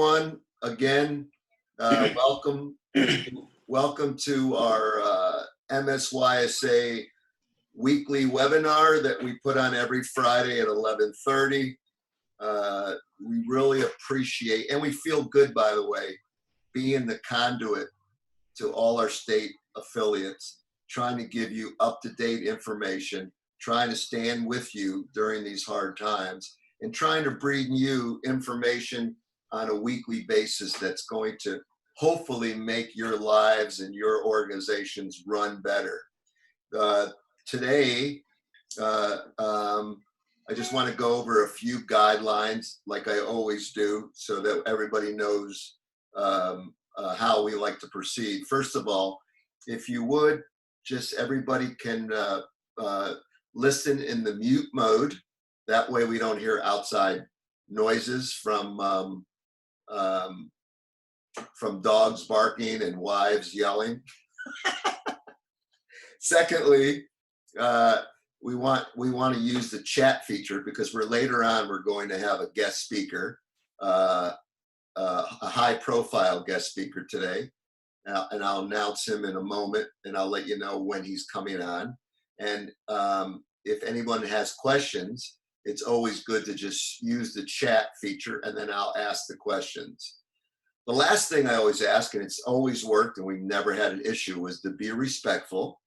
everyone. Again, welcome. Welcome to our MSYSA weekly webinar that we put on every Friday at 11:30. We really appreciate, and we feel good, by the way, being the conduit to all our state affiliates, trying to give you up-to-date information, trying to stand with you during these hard times, and trying to bring you information on a weekly basis that's going to hopefully make your lives and your organizations run better. Today, I just want to go over a few guidelines like I always do so that everybody knows how we like to proceed. First of all, if you would, just everybody can listen in the mute mode. That way we don't hear outside noises from dogs barking and wives yelling. Secondly, we want to use the chat feature because later on we're going to have a guest speaker, a high-profile guest speaker today, and I'll announce him in a moment, and I'll let you know when he's coming on. And if anyone has questions, it's always good to just use the chat feature, and then I'll ask the questions. The last thing I always ask, and it's always worked, and we've never had an issue, was to be respectful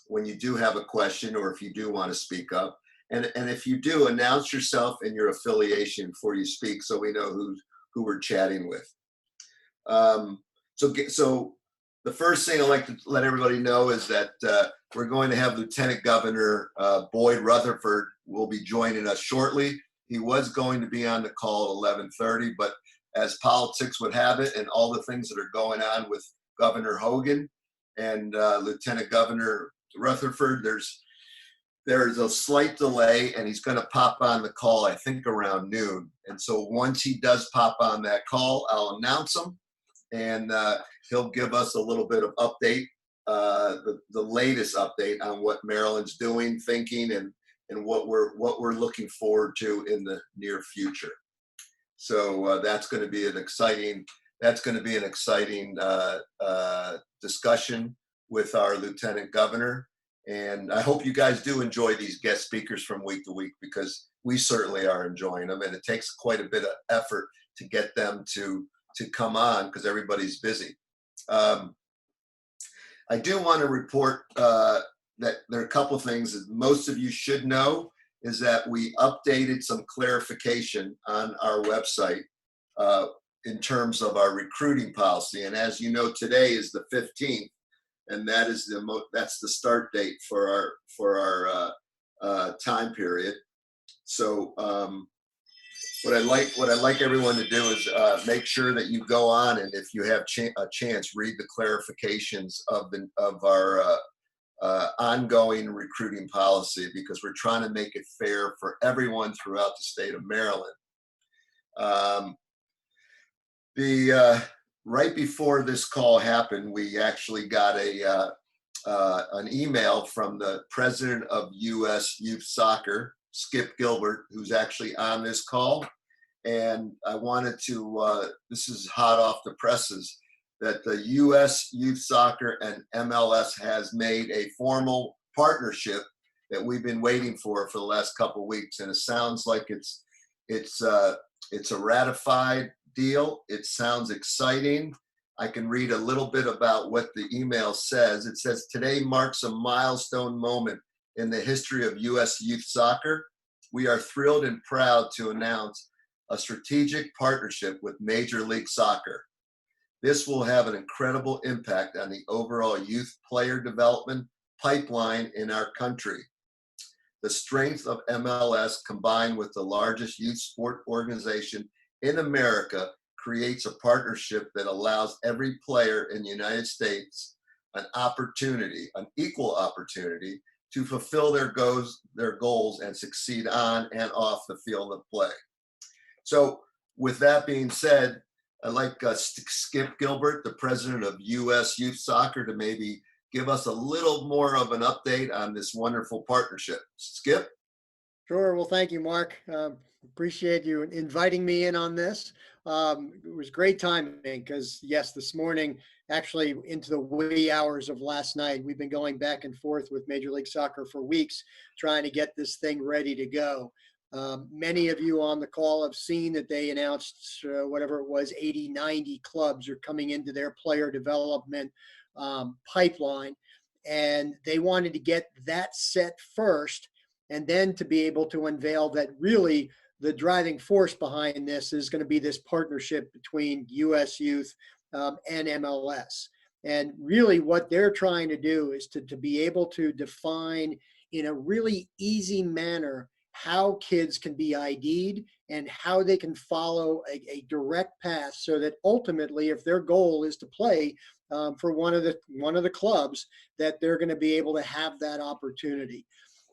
when you do have a question or if you do want to speak up. And if you do, announce yourself and your affiliation before you speak so we know who we're chatting with. So the first thing I'd like to let everybody know is that we're going to have Lieutenant Governor Boyd Rutherford will be joining us shortly. He was going to be on the call at 11:30, but as politics would have it and all the things that are going on with Governor Hogan and Lieutenant Governor Rutherford, there's a slight delay, and he's going to pop on the call, I think, around noon. And so once he does pop on that call, I'll announce him, and he'll give us a little bit of update, the latest update on what Maryland's doing, thinking, and what we're looking forward to in the near future. So that's going to be an exciting discussion with our Lieutenant Governor. And I hope you guys do enjoy these guest speakers from week to week, because we certainly are enjoying them, and it takes quite a bit of effort to get them to come on because everybody's busy. I do want to report that there are a couple of things that most of you should know, is that we updated some clarification on our website in terms of our recruiting policy. And as you know, today is the 15th, and that is that's the start date for our time period. So what I'd like everyone to do is make sure that you go on, and if you have a chance, read the clarifications of our ongoing recruiting policy, because we're trying to make it fair for everyone throughout the state of Maryland. Right before this call happened, we actually got an email from the president of U.S. Youth Soccer, Skip Gilbert, who's actually on this call. And I wanted to, this is hot off the presses, that the U.S. Youth Soccer and MLS has made a formal partnership that we've been waiting for the last couple of weeks. And it sounds like it's a ratified deal. It sounds exciting. I can read a little bit about what the email says. It says, "Today marks a milestone moment in the history of U.S. Youth Soccer. We are thrilled and proud to announce a strategic partnership with Major League Soccer. This will have an incredible impact on the overall youth player development pipeline in our country. The strength of MLS, combined with the largest youth sport organization in America, creates a partnership that allows every player in the United States an equal opportunity to fulfill their goals and succeed on and off the field of play." So with that being said, I'd like Skip Gilbert, the president of U.S. Youth Soccer, to maybe give us a little more of an update on this wonderful partnership. Skip? Sure. Well, thank you, Mark. Appreciate you inviting me in on this. It was great timing because, yes, this morning, actually into the wee hours of last night, we've been going back and forth with Major League Soccer for weeks trying to get this thing ready to go. Many of you on the call have seen that they announced whatever it was, 80, 90 clubs are coming into their player development pipeline. And they wanted to get that set first and then to be able to unveil that really the driving force behind this is going to be this partnership between US Youth and MLS. And really, what they're trying to do is to be able to define in a really easy manner how kids can be ID'd and how they can follow a direct path so that ultimately, if their goal is to play for one of the clubs, that they're going to be able to have that opportunity.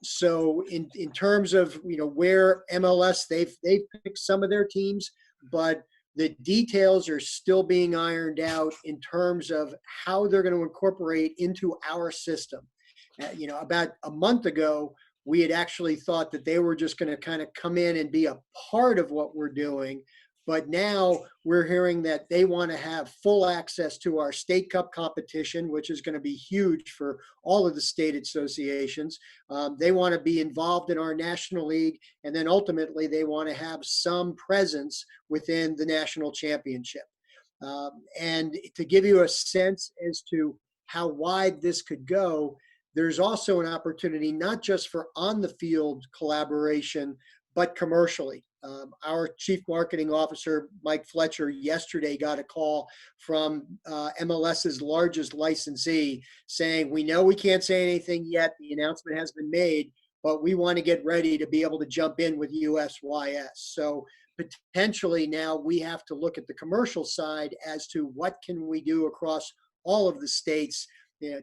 So in terms of where MLS they've picked some of their teams, but the details are still being ironed out in terms of how they're going to incorporate into our system. About a month ago, we had actually thought that they were just going to kind of come in and be a part of what we're doing. But now we're hearing that they want to have full access to our state cup competition, which is going to be huge for all of the state associations. They want to be involved in our national league. And then ultimately, they want to have some presence within the national championship. And to give you a sense as to how wide this could go, there's also an opportunity not just for on the field collaboration, but commercially. Our chief marketing officer, Mike Fletcher, yesterday got a call from MLS's largest licensee saying, we know we can't say anything yet. The announcement has been made, but we want to get ready to be able to jump in with USYS. So potentially now we have to look at the commercial side as to what can we do across all of the states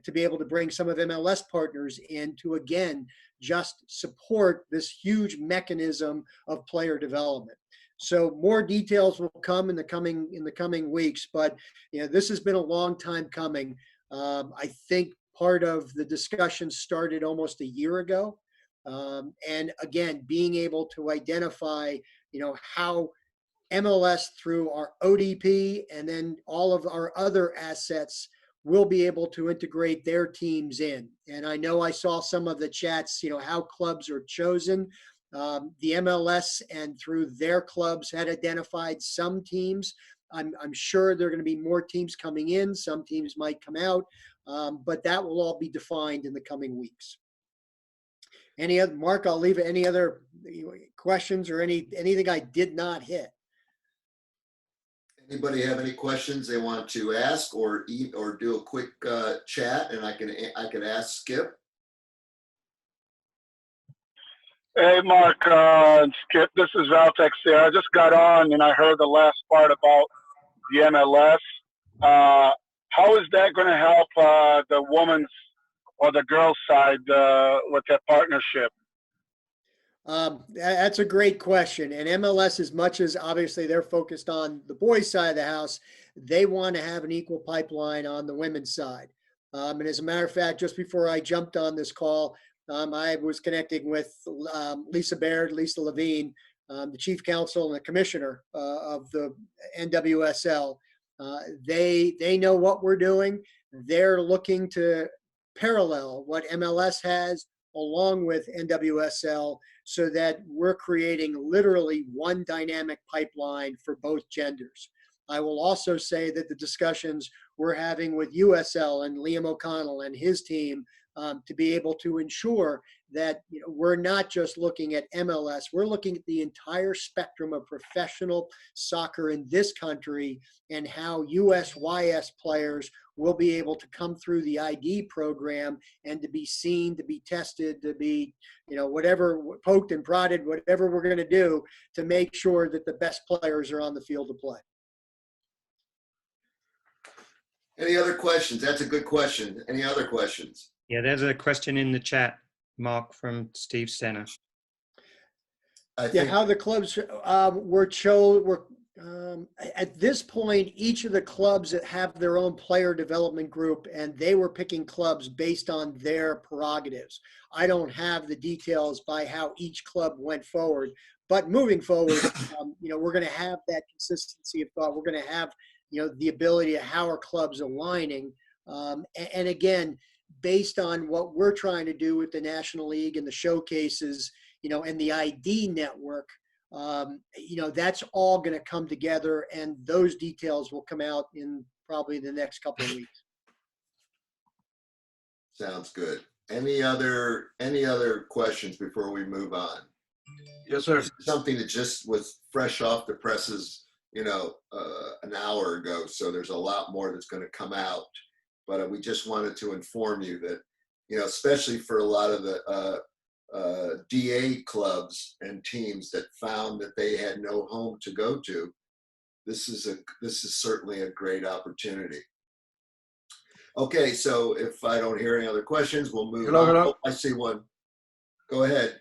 to be able to bring some of MLS partners in to, again, just support this huge mechanism of player development. So more details will come in the coming weeks, but this has been a long time coming. I think part of the discussion started almost a year ago. And again, being able to identify, how MLS through our ODP and then all of our other assets will be able to integrate their teams in. And I know I saw some of the chats, how clubs are chosen. The MLS and through their clubs had identified some teams. I'm sure there are going to be more teams coming in. Some teams might come out, but that will all be defined in the coming weeks. Mark, I'll leave it. Any other questions or anything I did not hit? Anybody have any questions they want to ask or do a quick chat, and I can ask Skip. Hey, Mark, Skip, this is Valtex here. I just got on and I heard the last part about the MLS. How is that going to help the women's or the girls' side with that partnership? That's a great question. And MLS, as much as obviously they're focused on the boys' side of the house, they want to have an equal pipeline on the women's side. And as a matter of fact, just before I jumped on this call, I was connecting with Lisa Levine, the chief counsel and the commissioner of the NWSL. They know what we're doing. They're looking to parallel what MLS has along with NWSL so that we're creating literally one dynamic pipeline for both genders. I will also say that the discussions we're having with USL and Liam O'Connell and his team to be able to ensure that we're not just looking at MLS, we're looking at the entire spectrum of professional soccer in this country and how USYS players will be able to come through the ID program and to be seen, to be tested, to be, whatever, poked and prodded, whatever we're going to do to make sure that the best players are on the field to play. Any other questions? That's a good question. Any other questions? Yeah, there's a question in the chat, Mark, from Steve Senna. How the clubs were At this point, each of the clubs that have their own player development group, and they were picking clubs based on their prerogatives. I don't have the details by how each club went forward, but moving forward, we're going to have that consistency of thought. We're going to have, the ability of how our clubs aligning. And again, based on what we're trying to do with the National League and the showcases, and the ID network, that's all going to come together, and those details will come out in probably the next couple of weeks. Sounds good. Any other questions before we move on? Yes, sir. Something that just was fresh off the presses, an hour ago. So there's a lot more that's going to come out. But we just wanted to inform you that, especially for a lot of the DA clubs and teams that found that they had no home to go to, this is certainly a great opportunity. Okay, so if I don't hear any other questions, we'll move on. Hello. Oh, I see one. Go ahead.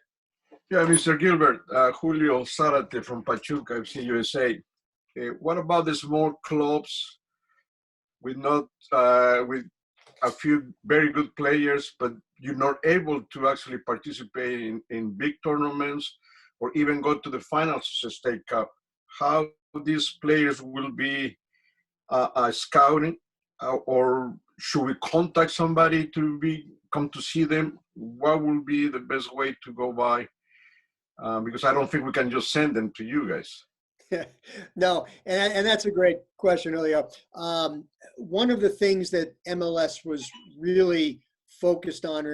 Yeah, Mr. Gilbert, Julio Zarate from Pachuca, FC USA. What about the small clubs with with a few very good players, but you're not able to actually participate in big tournaments or even go to the finals of the State Cup? How these players will be scouting, or should we contact somebody to come to see them? What will be the best way to go by? Because I don't think we can just send them to you guys. No, and that's a great question, Julio. One of the things that MLS was really focused on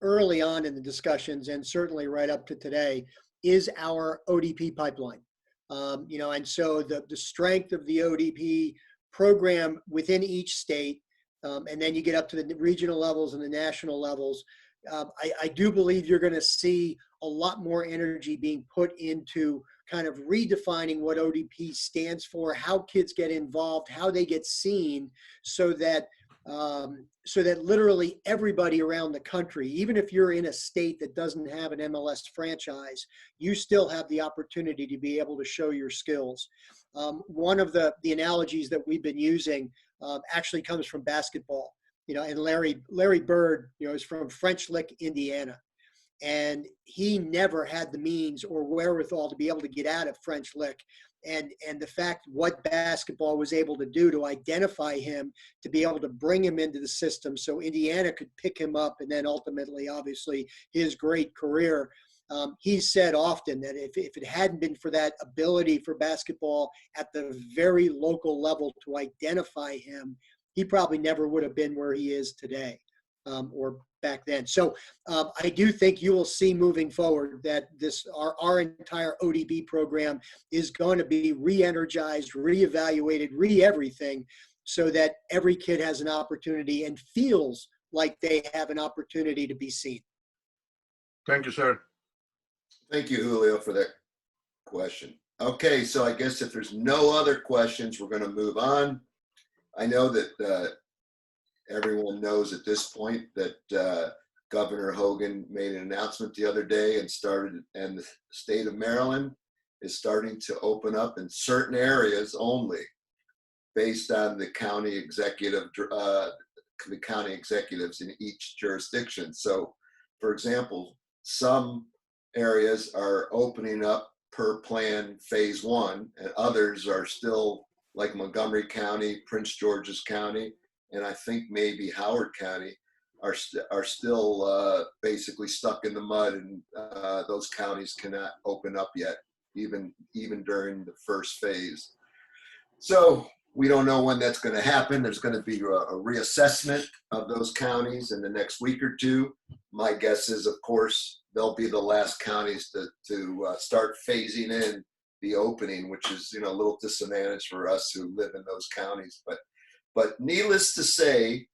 early on in the discussions, and certainly right up to today, is our ODP pipeline. And so the strength of the ODP program within each state, and then you get up to the regional levels and the national levels. I do believe you're going to see a lot more energy being put into kind of redefining what ODP stands for, how kids get involved, how they get seen, so that literally everybody around the country, even if you're in a state that doesn't have an MLS franchise, you still have the opportunity to be able to show your skills. One of the analogies that we've been using actually comes from basketball. And Larry Bird, is from French Lick, Indiana. And he never had the means or wherewithal to be able to get out of French Lick. And the fact what basketball was able to do to identify him, to be able to bring him into the system so Indiana could pick him up, and then ultimately, obviously, his great career. He said often that if it hadn't been for that ability for basketball at the very local level to identify him, he probably never would have been where he is today, or back then. So I do think you will see moving forward that our entire ODB program is going to be re-energized, re-evaluated, re-everything, so that every kid has an opportunity and feels like they have an opportunity to be seen. Thank you, sir. Thank you, Julio, for that question. Okay, so I guess if there's no other questions, we're going to move on. I know that everyone knows at this point that Governor Hogan made an announcement the other day and the state of Maryland is starting to open up in certain areas only, based on the county executives in each jurisdiction. So, for example, some areas are opening up per plan phase 1, and others are still, like Montgomery County, Prince George's County, and I think maybe Howard County are still basically stuck in the mud, and those counties cannot open up yet, even during the first phase. So we don't know when that's going to happen. There's going to be a reassessment of those counties in the next week or two. My guess is, of course, they'll be the last counties to start phasing in the opening, which is a little disadvantage for us who live in those counties. But needless to say,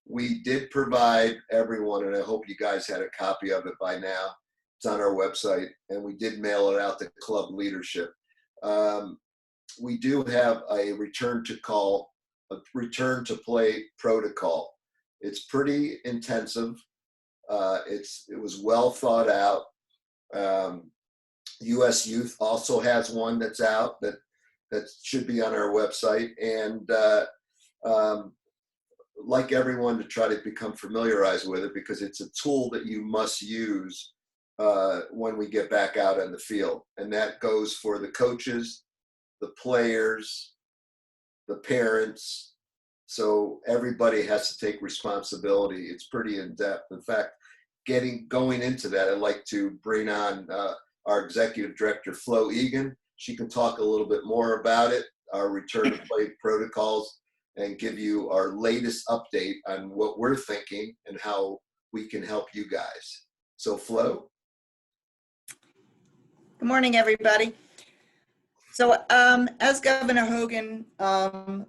we did provide everyone, and I hope you guys had a copy of it by now. It's on our website, and we did mail it out to club leadership. We do have a return to play protocol. It's pretty intensive. It was well thought out. U.S. Youth also has one that's out that that should be on our website. And like everyone to try to become familiarized with it, because it's a tool that you must use when we get back out on the field. And that goes for the coaches, the players, the parents. So everybody has to take responsibility. It's pretty in depth. In fact, going into that, I'd like to bring on our executive director, Flo Egan. She can talk a little bit more about it, our return to play protocols, and give you our latest update on what we're thinking and how we can help you guys. So Flo? Good morning, everybody. So as Governor Hogan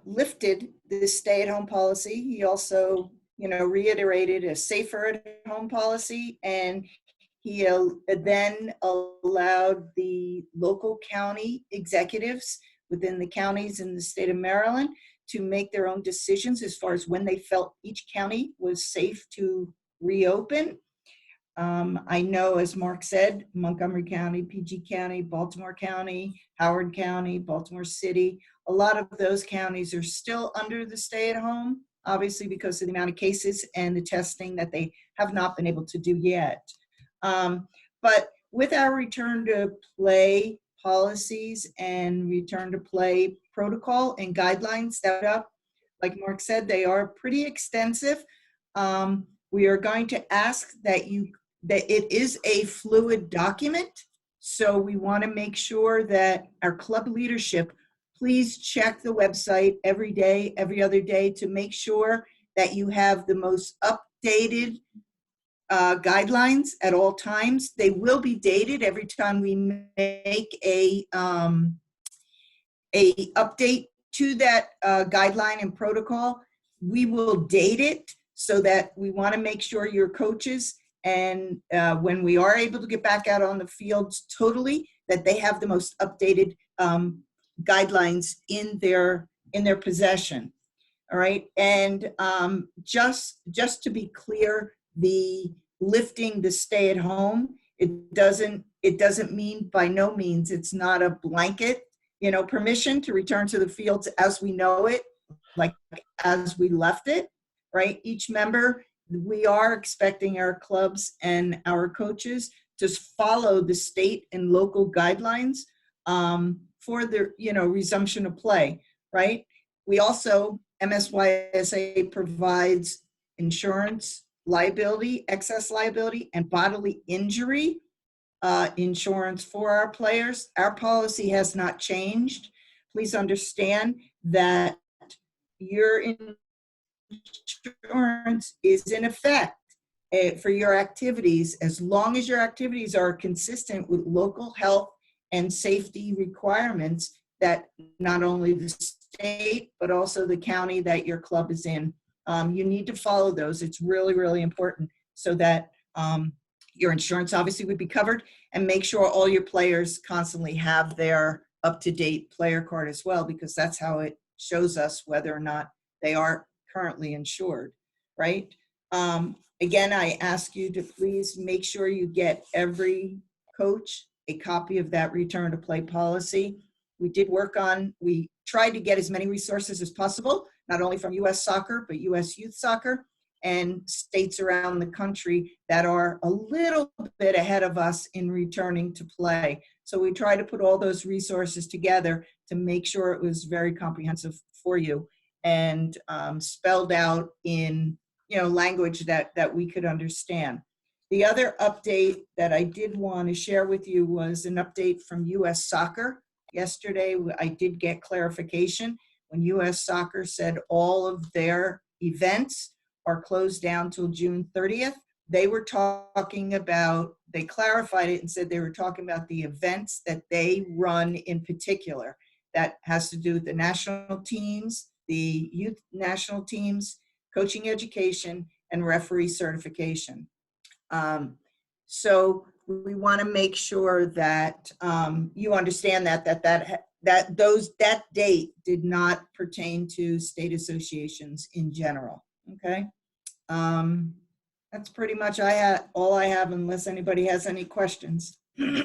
lifted the stay-at-home policy, he also, reiterated a safer at home policy, and he then allowed the local county executives within the counties in the state of Maryland to make their own decisions as far as when they felt each county was safe to reopen. I know, as Mark said, Montgomery County, PG County, Baltimore County, Howard County, Baltimore City, a lot of those counties are still under the stay-at-home, obviously because of the amount of cases and the testing that they have not been able to do yet. But with our return to play policies and return to play protocol and guidelines that up, like Mark said, they are pretty extensive. We are going to ask that it is a fluid document. So we want to make sure that our club leadership, please check the website every day, every other day, to make sure that you have the most updated guidelines at all times. They will be dated every time we make a update to that guideline and protocol. We will date it so that we want to make sure your coaches, and when we are able to get back out on the fields totally, that they have the most updated guidelines in their possession. All right, and just to be clear, the lifting the stay at home, it doesn't mean, by no means, it's not a blanket, permission to return to the fields as we know it, like as we left it, right? Each member, we are expecting our clubs and our coaches to follow the state and local guidelines for the, resumption of play, right? We also, MSYSA provides insurance, liability, excess liability, and bodily injury insurance for our players. Our policy has not changed. Please understand that your insurance is in effect for your activities as long as your activities are consistent with local health and safety requirements that not only the state but also the county that your club is in. You need to follow those. It's really, really important so that your insurance obviously would be covered, and make sure all your players constantly have their up-to-date player card as well, because that's how it shows us whether or not they are currently insured, right? Again, I ask you to please make sure you get every coach a copy of that return to play policy. We tried to get as many resources as possible, not only from U.S. Soccer, but U.S. Youth Soccer and states around the country that are a little bit ahead of us in returning to play. So we tried to put all those resources together to make sure it was very comprehensive for you and spelled out in language that we could understand. The other update that I did want to share with you was an update from U.S. Soccer. Yesterday, I did get clarification when U.S. Soccer said all of their events are closed down till June 30th. They were talking about, they clarified it and said they were talking about the events that they run in particular. That has to do with the national teams, the youth national teams, coaching education, and referee certification. So we want to make sure that you understand that date did not pertain to state associations in general. Okay, that's pretty much all I have, unless anybody has any questions. No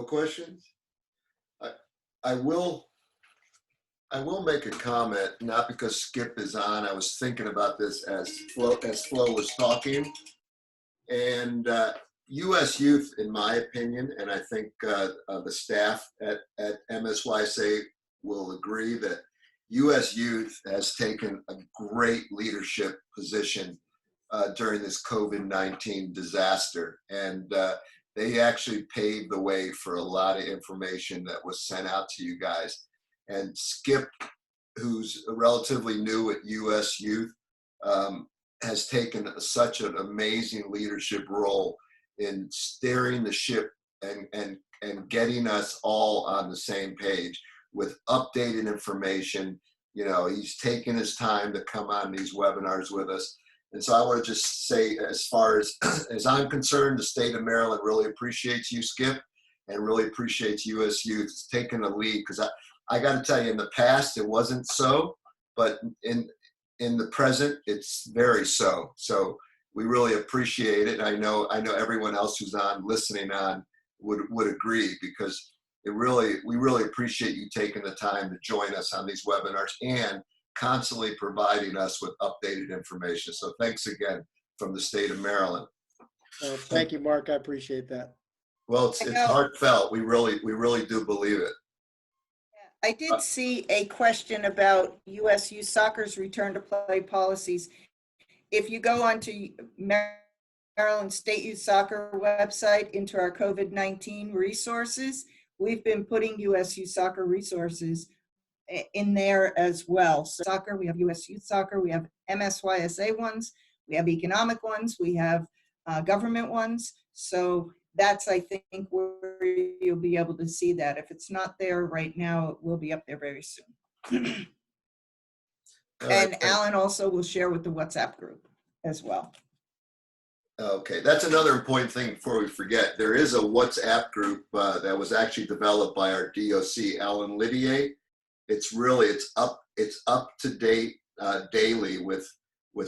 questions? I will make a comment, not because Skip is on. I was thinking about this as Flo was talking, and U.S. Youth, in my opinion, and I think the staff at MSYSA will agree that U.S. Youth has taken a great leadership position during this COVID-19 disaster, and they actually paved the way for a lot of information that was sent out to you guys. And Skip, who's relatively new at U.S. Youth, has taken such an amazing leadership role in steering the ship and getting us all on the same page with updated information. You know, he's taken his time to come on these webinars with us. And so I want to just say, as far as I'm concerned, the state of Maryland really appreciates you, Skip, and really appreciates U.S. Youth taking the lead, because I got to tell you, in the past, it wasn't so, but in the present, it's very so. So we really appreciate it. And I know everyone else who's listening on would agree, because we really appreciate you taking the time to join us on these webinars and constantly providing us with updated information. So thanks again from the state of Maryland. Thank you, Mark. I appreciate that. Well, it's heartfelt. We really do believe it. I did see a question about U.S. Youth Soccer's return to play policies. If you go onto Maryland State Youth Soccer website into our COVID-19 resources, we've been putting U.S. Youth Soccer resources in there as well. So soccer, we have U.S. Youth Soccer, we have MSYSA ones, we have economic ones, we have government ones. So that's, I think, where you'll be able to see that. If it's not there right now, it will be up there very soon. And Alan also will share with the WhatsApp group as well. Okay, that's another important thing before we forget. There is a WhatsApp group that was actually developed by our DOC, Alan Lydiate. It's up to date daily with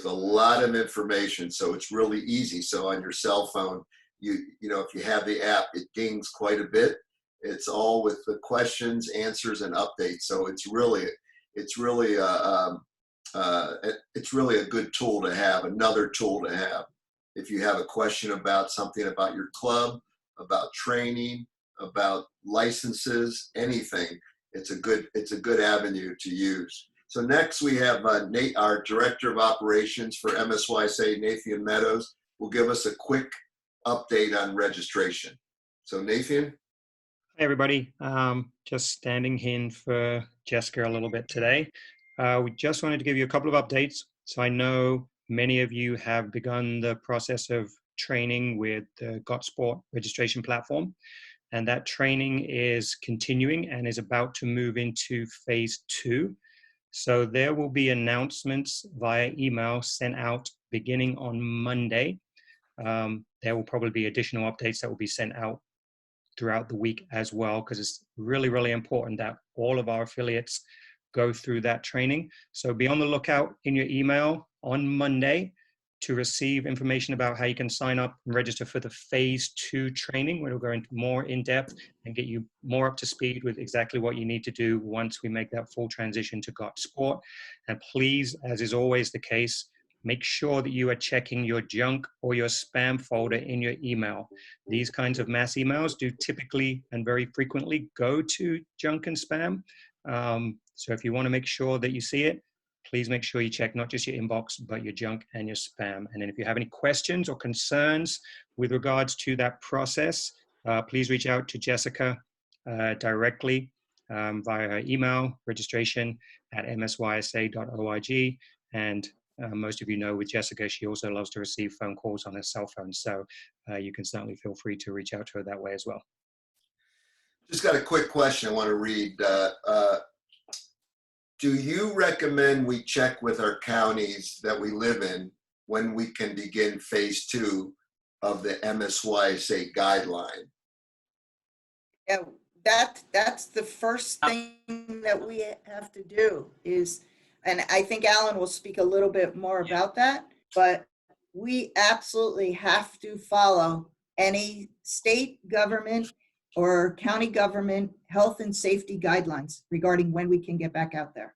a lot of information, so it's really easy. So on your cell phone, you know, if you have the app, it dings quite a bit. It's all with the questions, answers, and updates. So it's really a good tool to have, another tool to have. If you have a question about something about your club, about training, about licenses, anything, it's a good avenue to use. So next we have Nate, our Director of Operations for MSYSA, Nathan Meadows, will give us a quick update on registration. So Nathan. Hey everybody, just standing in for Jessica a little bit today. We just wanted to give you a couple of updates. So I know many of you have begun the process of training with the GotSport registration platform, and that training is continuing and is about to move into phase 2. So there will be announcements via email sent out beginning on Monday. There will probably be additional updates that will be sent out throughout the week as well, because it's really, really important that all of our affiliates go through that training. So be on the lookout in your email on Monday to receive information about how you can sign up and register for the phase 2 training, where we'll go into more in depth and get you more up to speed with exactly what you need to do once we make that full transition to GotSport. And please, as is always the case, make sure that you are checking your junk or your spam folder in your email. These kinds of mass emails do typically and very frequently go to junk and spam. So if you want to make sure that you see it, please make sure you check not just your inbox, but your junk and your spam. And then if you have any questions or concerns with regards to that process, please reach out to Jessica directly via her email, registration@msysa.org. And most of you know with Jessica, she also loves to receive phone calls on her cell phone. So you can certainly feel free to reach out to her that way as well. Just got a quick question I want to read. Do you recommend we check with our counties that we live in when we can begin phase 2 of the MSYSA guideline? Yeah, that's the first thing that we have to do is, and I think Alan will speak a little bit more about that, but we absolutely have to follow any state government or county government health and safety guidelines regarding when we can get back out there?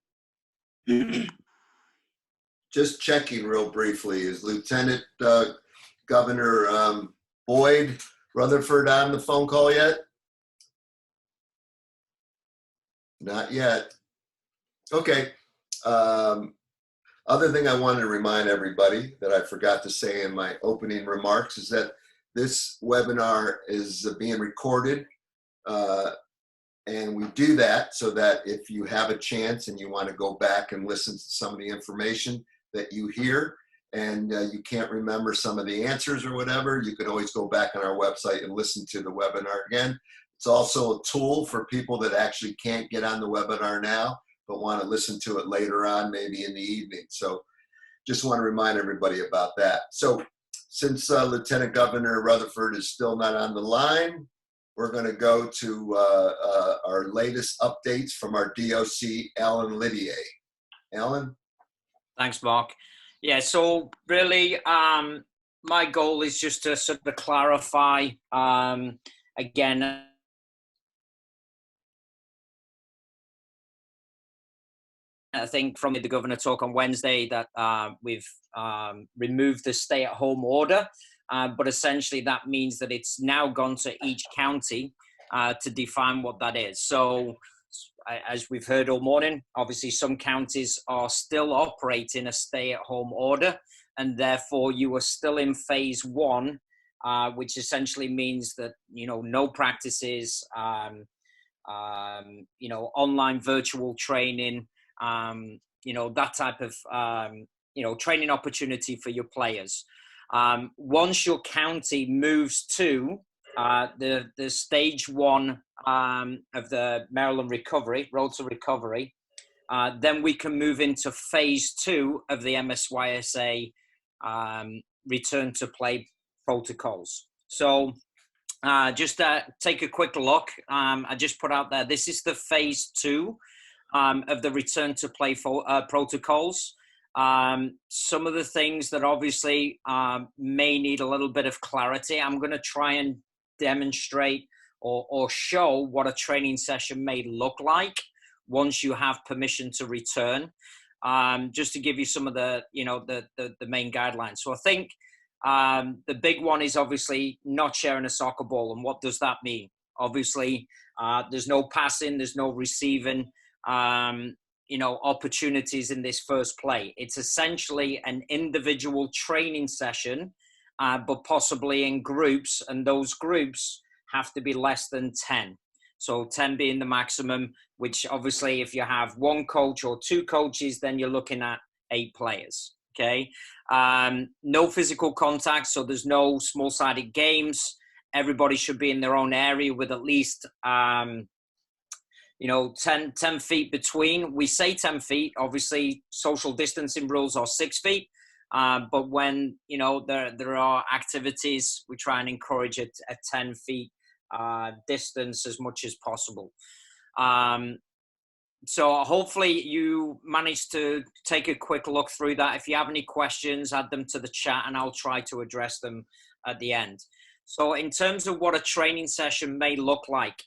Just checking real briefly, is Lieutenant Governor Boyd Rutherford on the phone call yet? Not yet. Okay. Other thing I wanted to remind everybody that I forgot to say in my opening remarks is that this webinar is being recorded. And we do that so that if you have a chance and you want to go back and listen to some of the information that you hear and you can't remember some of the answers or whatever, you can always go back on our website and listen to the webinar again. It's also a tool for people that actually can't get on the webinar now, but want to listen to it later on, maybe in the evening. So just want to remind everybody about that. So since Lieutenant Governor Rutherford is still not on the line, we're going to go to our latest updates from our DOC, Alan Lydiate. Alan? Thanks, Mark. Yeah, so really my goal is just to sort of clarify again, I think from the governor talk on Wednesday that we've removed the stay-at-home order, but essentially that means that it's now gone to each county to define what that is. So as we've heard all morning, obviously some counties are still operating a stay-at-home order, and therefore you are still in phase one, which essentially means that, you know, no practices, you know, online virtual training, you know, that type of, you know, training opportunity for your players. Once your county moves to the stage one of the Maryland recovery, road to recovery, then we can move into phase two of the MSYSA return to play protocols. So just take a quick look. I just put out there, this is the phase two of the return to play protocols. Some of the things that obviously may need a little bit of clarity, I'm going to try and demonstrate or show what a training session may look like once you have permission to return, just to give you some of the, you know, the main guidelines. So I think the big one is obviously not sharing a soccer ball. And what does that mean? Obviously, there's no passing, there's no receiving, you know, opportunities in this first play. It's essentially an individual training session, but possibly in groups, and those groups have to be less than 10. So 10 being the maximum, which obviously if you have one coach or two coaches, then you're looking at 8 players, okay? No physical contact, so there's no small-sided games. Everybody should be in their own area with at least, you know, 10 feet between. We say 10 feet, obviously social distancing rules are 6 feet. But when, you know, there are activities, we try and encourage it at 10 feet distance as much as possible. So hopefully you managed to take a quick look through that. If you have any questions, add them to the chat and I'll try to address them at the end. So in terms of what a training session may look like,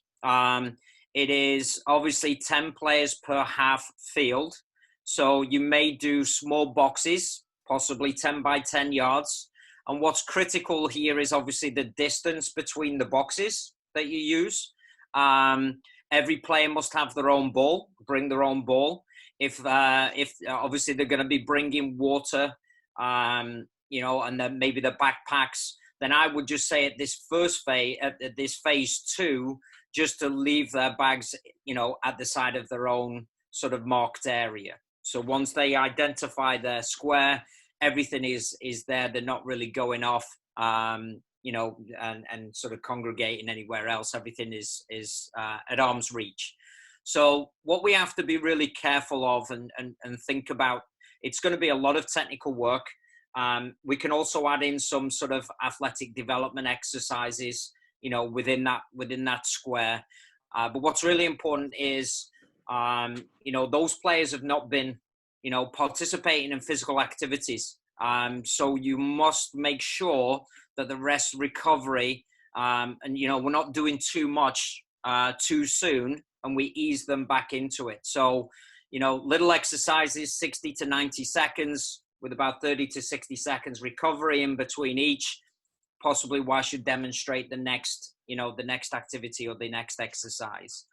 it is obviously 10 players per half field. So you may do small boxes, possibly 10 by 10 yards. And what's critical here is obviously the distance between the boxes that you use. Every player must have their own ball, bring their own ball. If obviously they're going to be bringing water, you know, and then maybe the backpacks, then I would just say at this first phase, at this phase two, just to leave their bags, you know, at the side of their own sort of marked area. So once they identify their square, everything is there. They're not really going off, you know, and sort of congregating anywhere else. Everything is at arm's reach. So what we have to be really careful of and think about, it's going to be a lot of technical work. We can also add in some sort of athletic development exercises, you know, within that square. But what's really important is, you know, those players have not been, you know, participating in physical activities. So you must make sure that the rest recovery and we're not doing too much too soon, and we ease them back into it. So little exercises, 60 to 90 seconds with about 30 to 60 seconds recovery in between each, possibly while you demonstrate the next activity or the next exercise.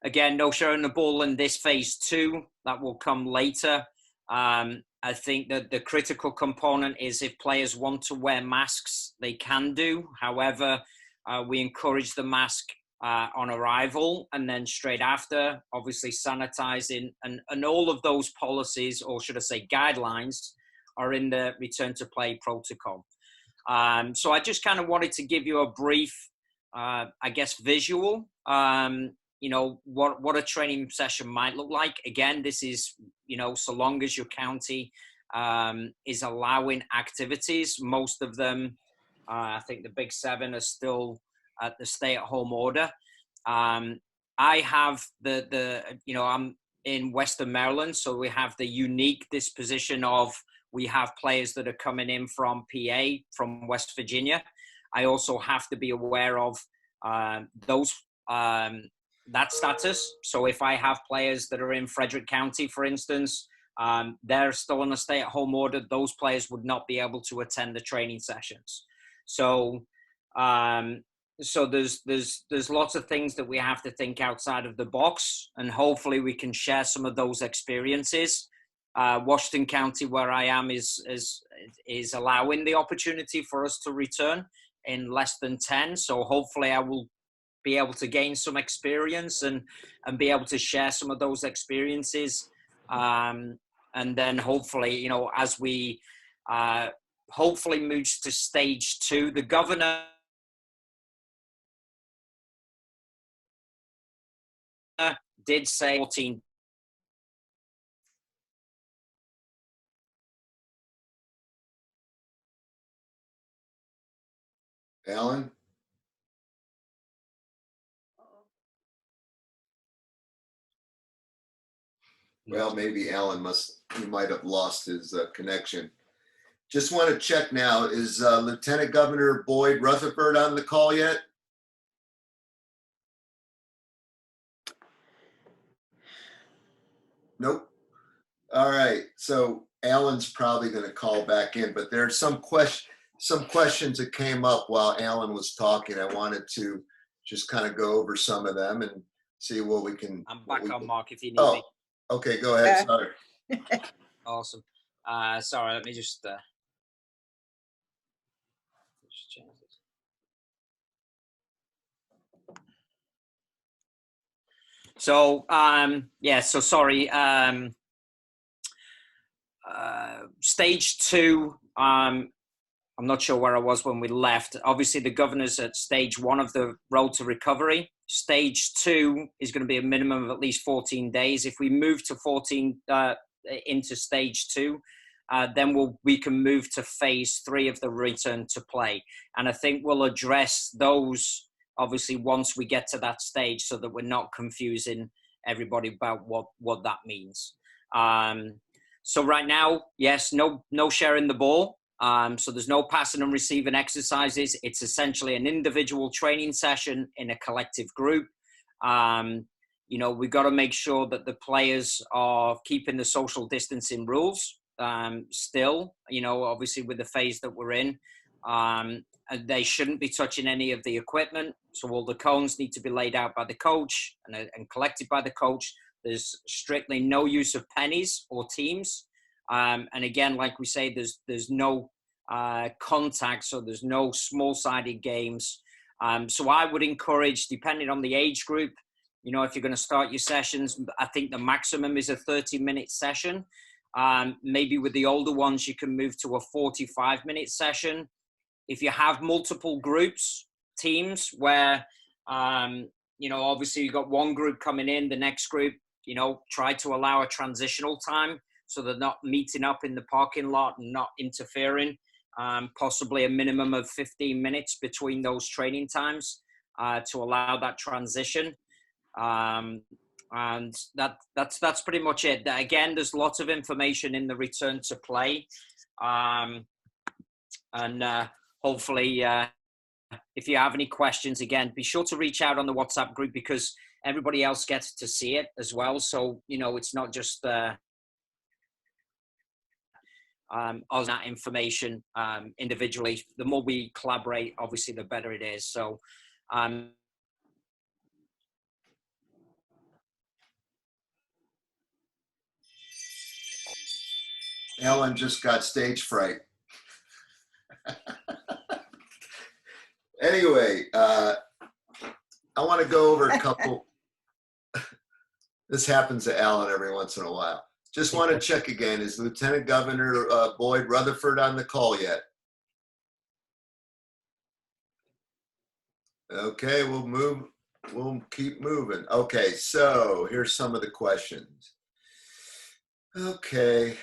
Again, no sharing the ball in this phase 2. That will come later. I think that the critical component is if players want to wear masks, they can do. However, we encourage the mask on arrival and then straight after, obviously sanitizing, and all of those policies, or should I say guidelines, are in the return to play protocol. So I just kind of wanted to give you a brief, visual, what a training session might look like. Again, this is, so long as your county is allowing activities. Most of them, I think the big 7 are still at the stay-at-home order. I have I'm in Western Maryland, so we have the unique disposition of we have players that are coming in from PA, from West Virginia. I also have to be aware of that status. So if I have players that are in Frederick County, for instance, they're still on a stay-at-home order, those players would not be able to attend the training sessions. So there's lots of things that we have to think outside of the box, and hopefully we can share some of those experiences. Washington County, where I am, is allowing the opportunity for us to return in less than 10. So hopefully I will be able to gain some experience and be able to share some of those experiences. And then hopefully, as we hopefully move to stage 2, the governor did say 14. Alan? Well, maybe Alan he might have lost his connection. Just want to check now, is Lieutenant Governor Boyd Rutherford on the call yet? Nope. All right, so Alan's probably going to call back in, but there's some questions that came up while Alan was talking. I wanted to just kind of go over some of them and see what we can. I'm back on, Mark, if you need me. Okay, go ahead. Sorry. Awesome. Sorry, let me just change this. So, so sorry. Stage 2, I'm not sure where I was when we left. Obviously, the governor's at stage 1 of the road to recovery. Stage 2 is going to be a minimum of at least 14 days. If we move to 14 into stage 2, then we can move to phase 3 of the return to play. And I think we'll address those, obviously, once we get to that stage, so that we're not confusing everybody about what that means. So right now, yes, no sharing the ball. So there's no passing and receiving exercises. It's essentially an individual training session in a collective group. We've got to make sure that the players are keeping the social distancing rules still, obviously with the phase that we're in. They shouldn't be touching any of the equipment. So all the cones need to be laid out by the coach and collected by the coach. There's strictly no use of pennies or teams. And again, like we say, there's no contact, so there's no small-sided games. So I would encourage, depending on the age group, if you're going to start your sessions, I think the maximum is a 30-minute session. Maybe with the older ones, you can move to a 45-minute session. If you have multiple groups, teams, where, obviously you've got one group coming in, the next group, try to allow a transitional time so they're not meeting up in the parking lot and not interfering. Possibly a minimum of 15 minutes between those training times to allow that transition. And that's pretty much it. Again, there's lots of information in the return to play. And hopefully, if you have any questions, again, be sure to reach out on the WhatsApp group because everybody else gets to see it as well. So, you know, it's not just us that information individually. The more we collaborate, obviously, the better it is. So, Ellen just got stage fright. Anyway, I want to go over a couple. This happens to Alan every once in a while. Just want to check again. Is Lieutenant Governor Boyd Rutherford on the call yet? Okay, we'll keep moving. Okay, so here's some of the questions. Okay.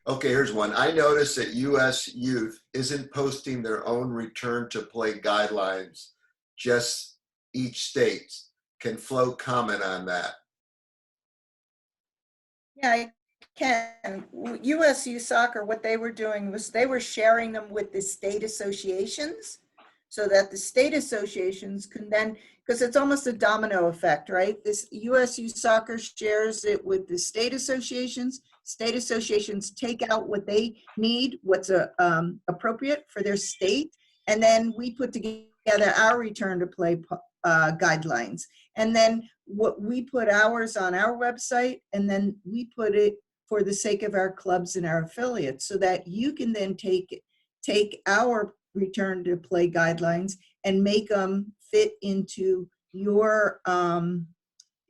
Okay, here's one. I noticed that U.S. Youth isn't posting their own return to play guidelines, just each state. Can Flo comment on that? Yeah, I can. US Youth Soccer, what they were doing was they were sharing them with the state associations so that the state associations can then, because it's almost a domino effect, right? This US Youth Soccer shares it with the state associations. State associations take out what they need, what's appropriate for their state, and then we put together our return to play guidelines. And then what we put ours on our website, and then we put it for the sake of our clubs and our affiliates, so that you can then take our return to play guidelines and make them fit into your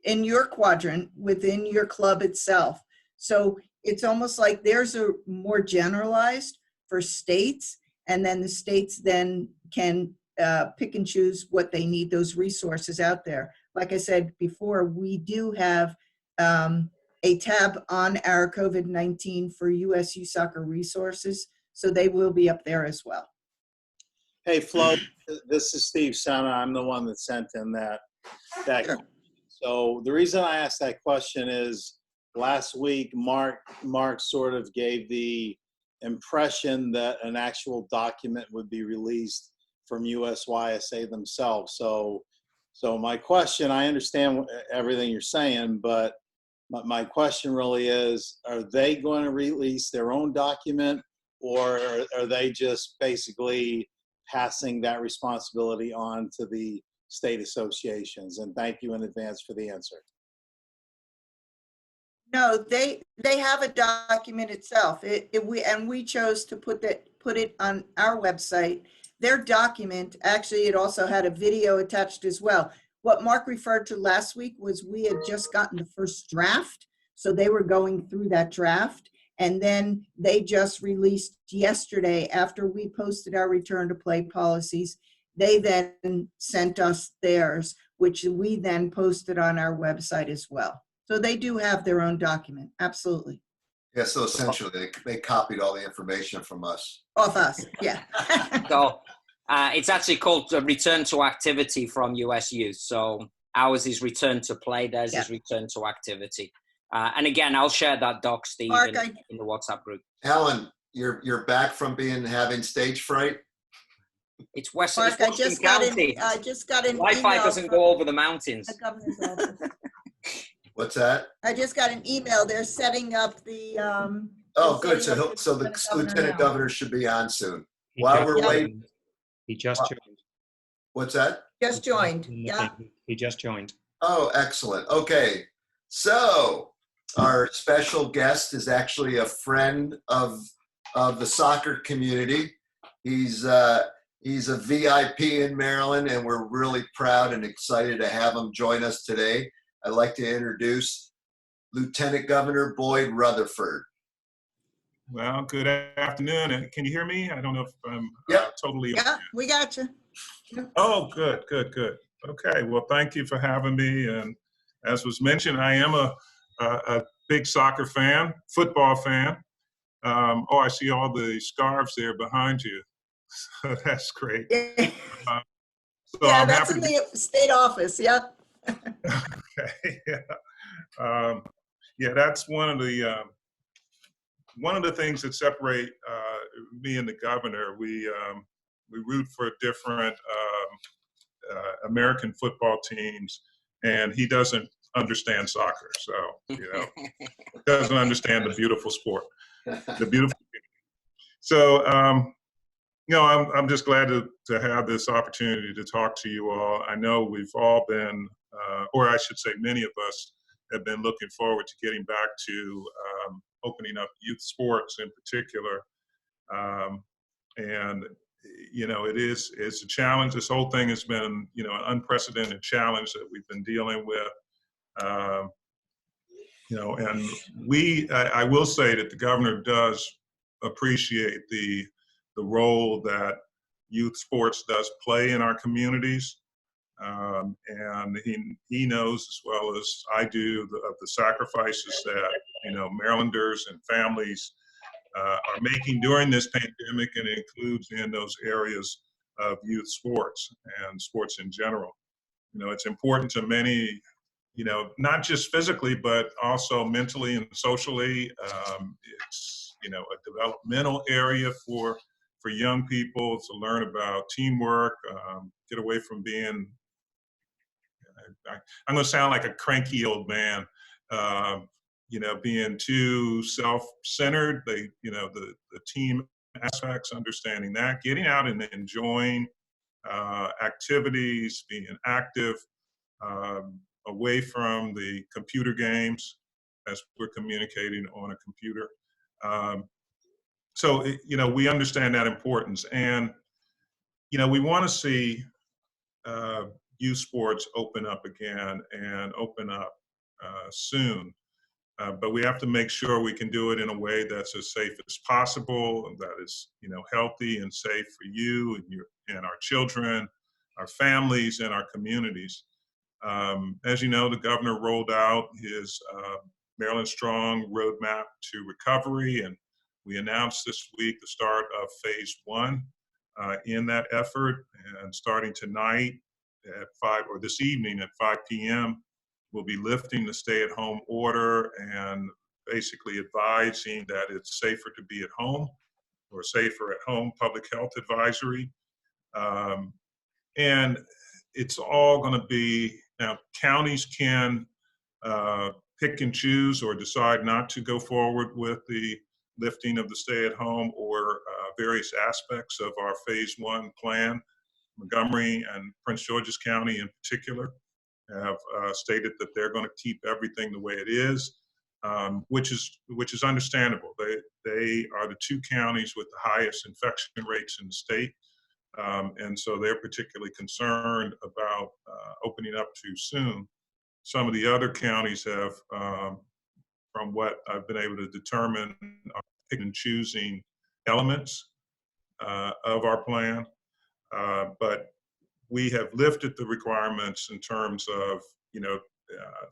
in your quadrant within your club itself. So it's almost like there's a more generalized for states, and then the states then can pick and choose what they need, those resources out there. Like I said before, we do have a tab on our COVID-19 for US Youth Soccer resources, so they will be up there as well. Hey, Flo, this is Steve Sena. I'm the one that sent in that. Sure. So the reason I asked that question is last week, Mark sort of gave the impression that an actual document would be released from USYSA themselves. So my question, I understand everything you're saying, but my question really is, are they going to release their own document, or are they just basically passing that responsibility on to the state associations? And thank you in advance for the answer. No, they have a document itself. We chose to put it on our website. Their document, actually, it also had a video attached as well. What Mark referred to last week was we had just gotten the first draft. So they were going through that draft. And then they just released yesterday, after we posted our return to play policies, they then sent us theirs, which we then posted on our website as well. So they do have their own document, absolutely. Yeah, so essentially they copied all the information from us. Off us, yeah. So it's actually called Return to Activity from US Youth. So ours is Return to Play, theirs is Return to Activity. And again, I'll share that doc, Steve, Mark, in the WhatsApp group. Alan, you're back from having stage fright? It's West Mark, I just got an Wi-Fi email doesn't go over the mountains. the governor's office. What's that? I just got an email. They're setting up the. Oh, good. So the Lieutenant Governor should be on soon. While we're waiting. He just joined. What's that? Just joined. Yeah. He just joined. Oh, excellent. Okay. So our special guest is actually a friend of the soccer community. He's a VIP in Maryland, and we're really proud and excited to have him join us today. I'd like to introduce Lieutenant Governor Boyd Rutherford. Well, good afternoon. And can you hear me? I don't know if I'm totally. Yeah, we got you. Oh, good. Okay. Well, thank you for having me. And as was mentioned, I am a big soccer fan, football fan. I see all the scarves there behind you. So that's great. Yeah, I'm that's happy in the state office. Yep. Okay. Yeah. That's one of the one of the things that separate me and the governor, we root for different American football teams, and he doesn't understand soccer, so doesn't understand the beautiful sport, the beautiful. So I'm just glad to have this opportunity to talk to you all. I know we've all been, or I should say, many of us have been looking forward to getting back to opening up youth sports in particular, and it's a challenge. This whole thing has been, an unprecedented challenge that we've been dealing with. And I will say that the governor does appreciate the role that youth sports does play in our communities. And he knows as well as I do of the sacrifices that, Marylanders and families are making during this pandemic, and it includes in those areas of youth sports and sports in general. It's important to many, not just physically, but also mentally and socially. It's, a developmental area for young people to learn about teamwork, get away from being, I'm going to sound like a cranky old man, being too self-centered, the team aspects, understanding that, getting out and enjoying activities, being active, away from the computer games as we're communicating on a computer. So, we understand that importance, and, we want to see youth sports open up again and open up soon. But we have to make sure we can do it in a way that's as safe as possible, and that is, healthy and safe for you and our children, our families, and our communities. As you know, the governor rolled out his Maryland Strong Roadmap to Recovery, and we announced this week the start of phase 1 in that effort. And starting tonight at 5, or this evening at 5 p.m., we'll be lifting the stay-at-home order and basically advising that it's safer to be at home, or safer at home, public health advisory. And it's all going to be, now counties can pick and choose or decide not to go forward with the lifting of the stay-at-home or various aspects of our phase 1 plan. Montgomery and Prince George's County in particular have stated that they're going to keep everything the way it is, which is understandable. They are the 2 counties with the highest infection rates in the state, and so they're particularly concerned about opening up too soon. Some of the other counties have, from what I've been able to determine, are picking and choosing elements of our plan, but we have lifted the requirements in terms of,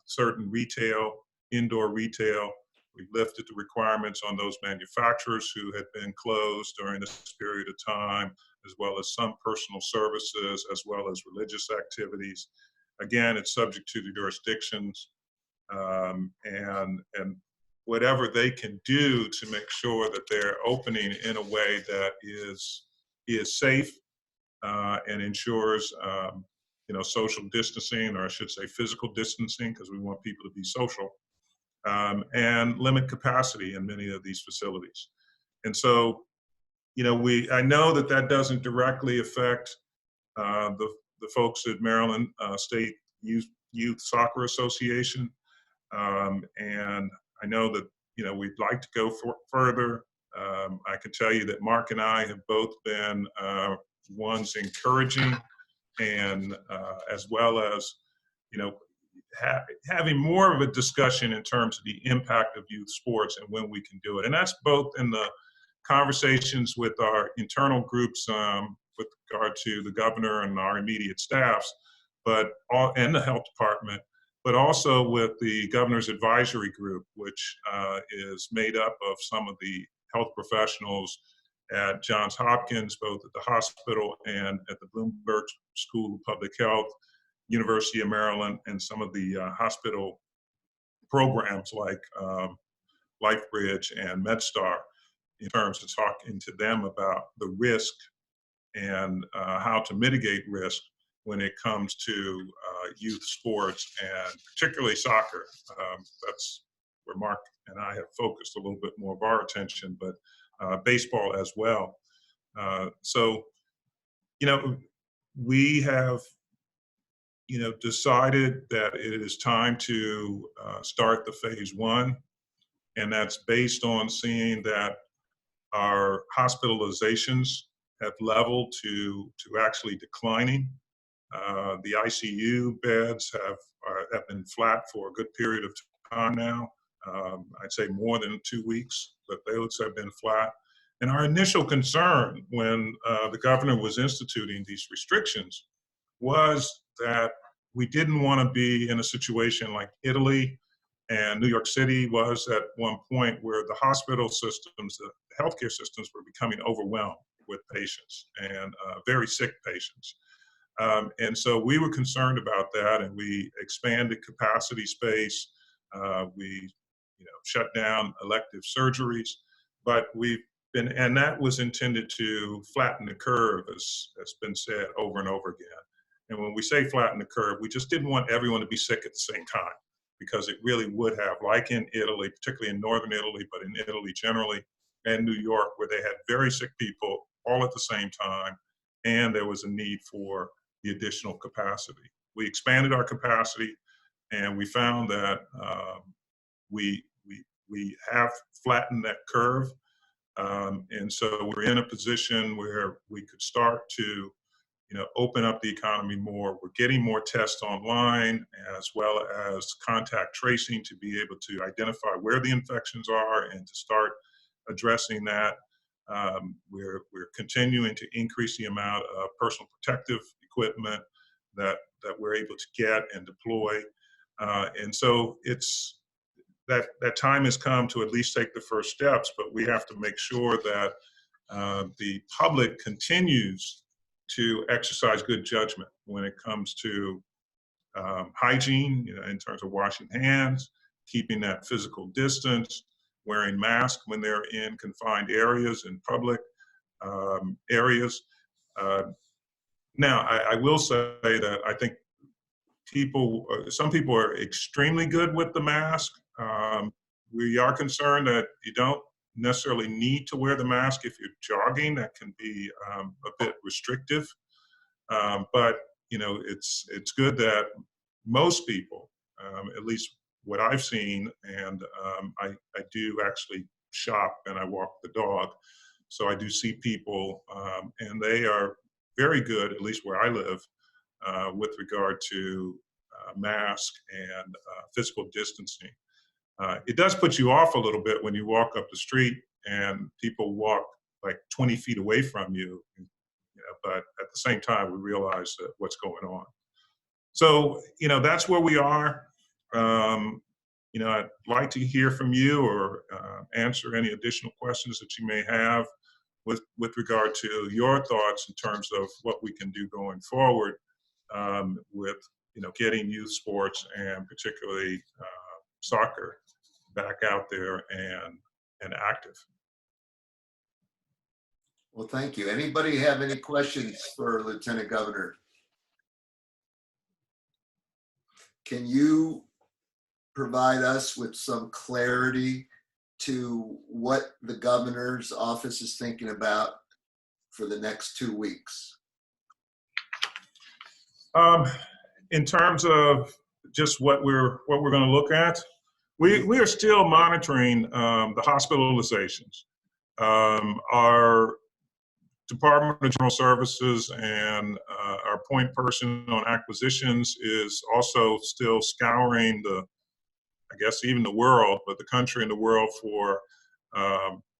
certain retail, indoor retail. We've lifted the requirements on those manufacturers who had been closed during this period of time, as well as some personal services, as well as religious activities. Again, it's subject to the jurisdictions, and whatever they can do to make sure that they're opening in a way that is safe and ensures social distancing, or I should say physical distancing, because we want people to be social, and limit capacity in many of these facilities. And so, I know that doesn't directly affect the folks at Maryland State Youth Soccer Association, and I know that we'd like to go further. I can tell you that Mark and I have both been ones encouraging, and as well as having more of a discussion in terms of the impact of youth sports and when we can do it. And that's both in the conversations with our internal groups with regard to the governor and our immediate staffs, and the health department, but also with the governor's advisory group, which is made up of some of the health professionals at Johns Hopkins, both at the hospital and at the Bloomberg School of Public Health, University of Maryland, and some of the hospital programs like LifeBridge and MedStar in terms of talking to them about the risk and how to mitigate risk when it comes to youth sports and particularly soccer. That's where Mark and I have focused a little bit more of our attention, but baseball as well. So, we have, decided that it is time to start the phase 1, and that's based on seeing that our hospitalizations have leveled to actually declining. The ICU beds have been flat for a good period of time now. I'd say more than 2 weeks, but those have been flat. And our initial concern when the governor was instituting these restrictions was that we didn't want to be in a situation like Italy and New York City was at one point, where the hospital systems, the healthcare systems were becoming overwhelmed with patients and very sick patients. And so we were concerned about that, and we expanded capacity space. We shut down elective surgeries, but and that was intended to flatten the curve, as has been said over and over again. And when we say flatten the curve, we just didn't want everyone to be sick at the same time, because it really would have, like in Italy, particularly in northern Italy, but in Italy generally, and New York, where they had very sick people all at the same time, and there was a need for the additional capacity. We expanded our capacity, and we found that we have flattened that curve. And so we're in a position where we could start to open up the economy more. We're getting more tests online, as well as contact tracing to be able to identify where the infections are and to start addressing that. We're continuing to increase the amount of personal protective equipment that we're able to get and deploy. And so it's that time has come to at least take the first steps, but we have to make sure that the public continues to exercise good judgment when it comes to hygiene, in terms of washing hands, keeping that physical distance, wearing masks when they're in confined areas and public areas. Now, I will say that I think some people are extremely good with the mask. We are concerned that you don't necessarily need to wear the mask if you're jogging. That can be a bit restrictive. But it's good that most people, at least what I've seen, and I do actually shop and I walk the dog, so I do see people, and they are very good, at least where I live, with regard to mask and physical distancing. It does put you off a little bit when you walk up the street and people walk like 20 feet away from you, but at the same time, we realize that what's going on. So, that's where we are. I'd like to hear from you or answer any additional questions that you may have with regard to your thoughts in terms of what we can do going forward with, getting youth sports and particularly soccer back out there and active. Well, thank you. Anybody have any questions for Lieutenant Governor? Can you provide us with some clarity to what the governor's office is thinking about for the next 2 weeks? In terms of just what we're going to look at, we are still monitoring the hospitalizations. Our Department of General Services and our point person on acquisitions is also still scouring even the world, but the country and the world for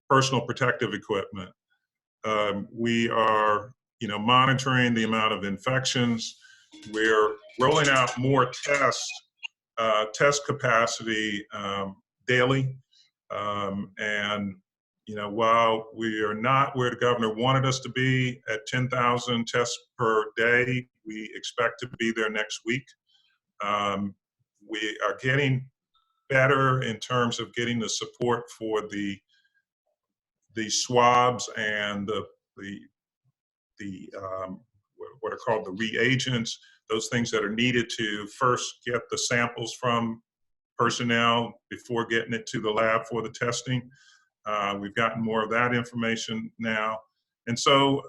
personal protective equipment. We are, monitoring the amount of infections. We're rolling out more test capacity daily. And while we are not where the governor wanted us to be at 10,000 tests per day, we expect to be there next week. We are getting better in terms of getting the support for the swabs and what are called the reagents, those things that are needed to first get the samples from personnel before getting it to the lab for the testing. We've gotten more of that information now. And so,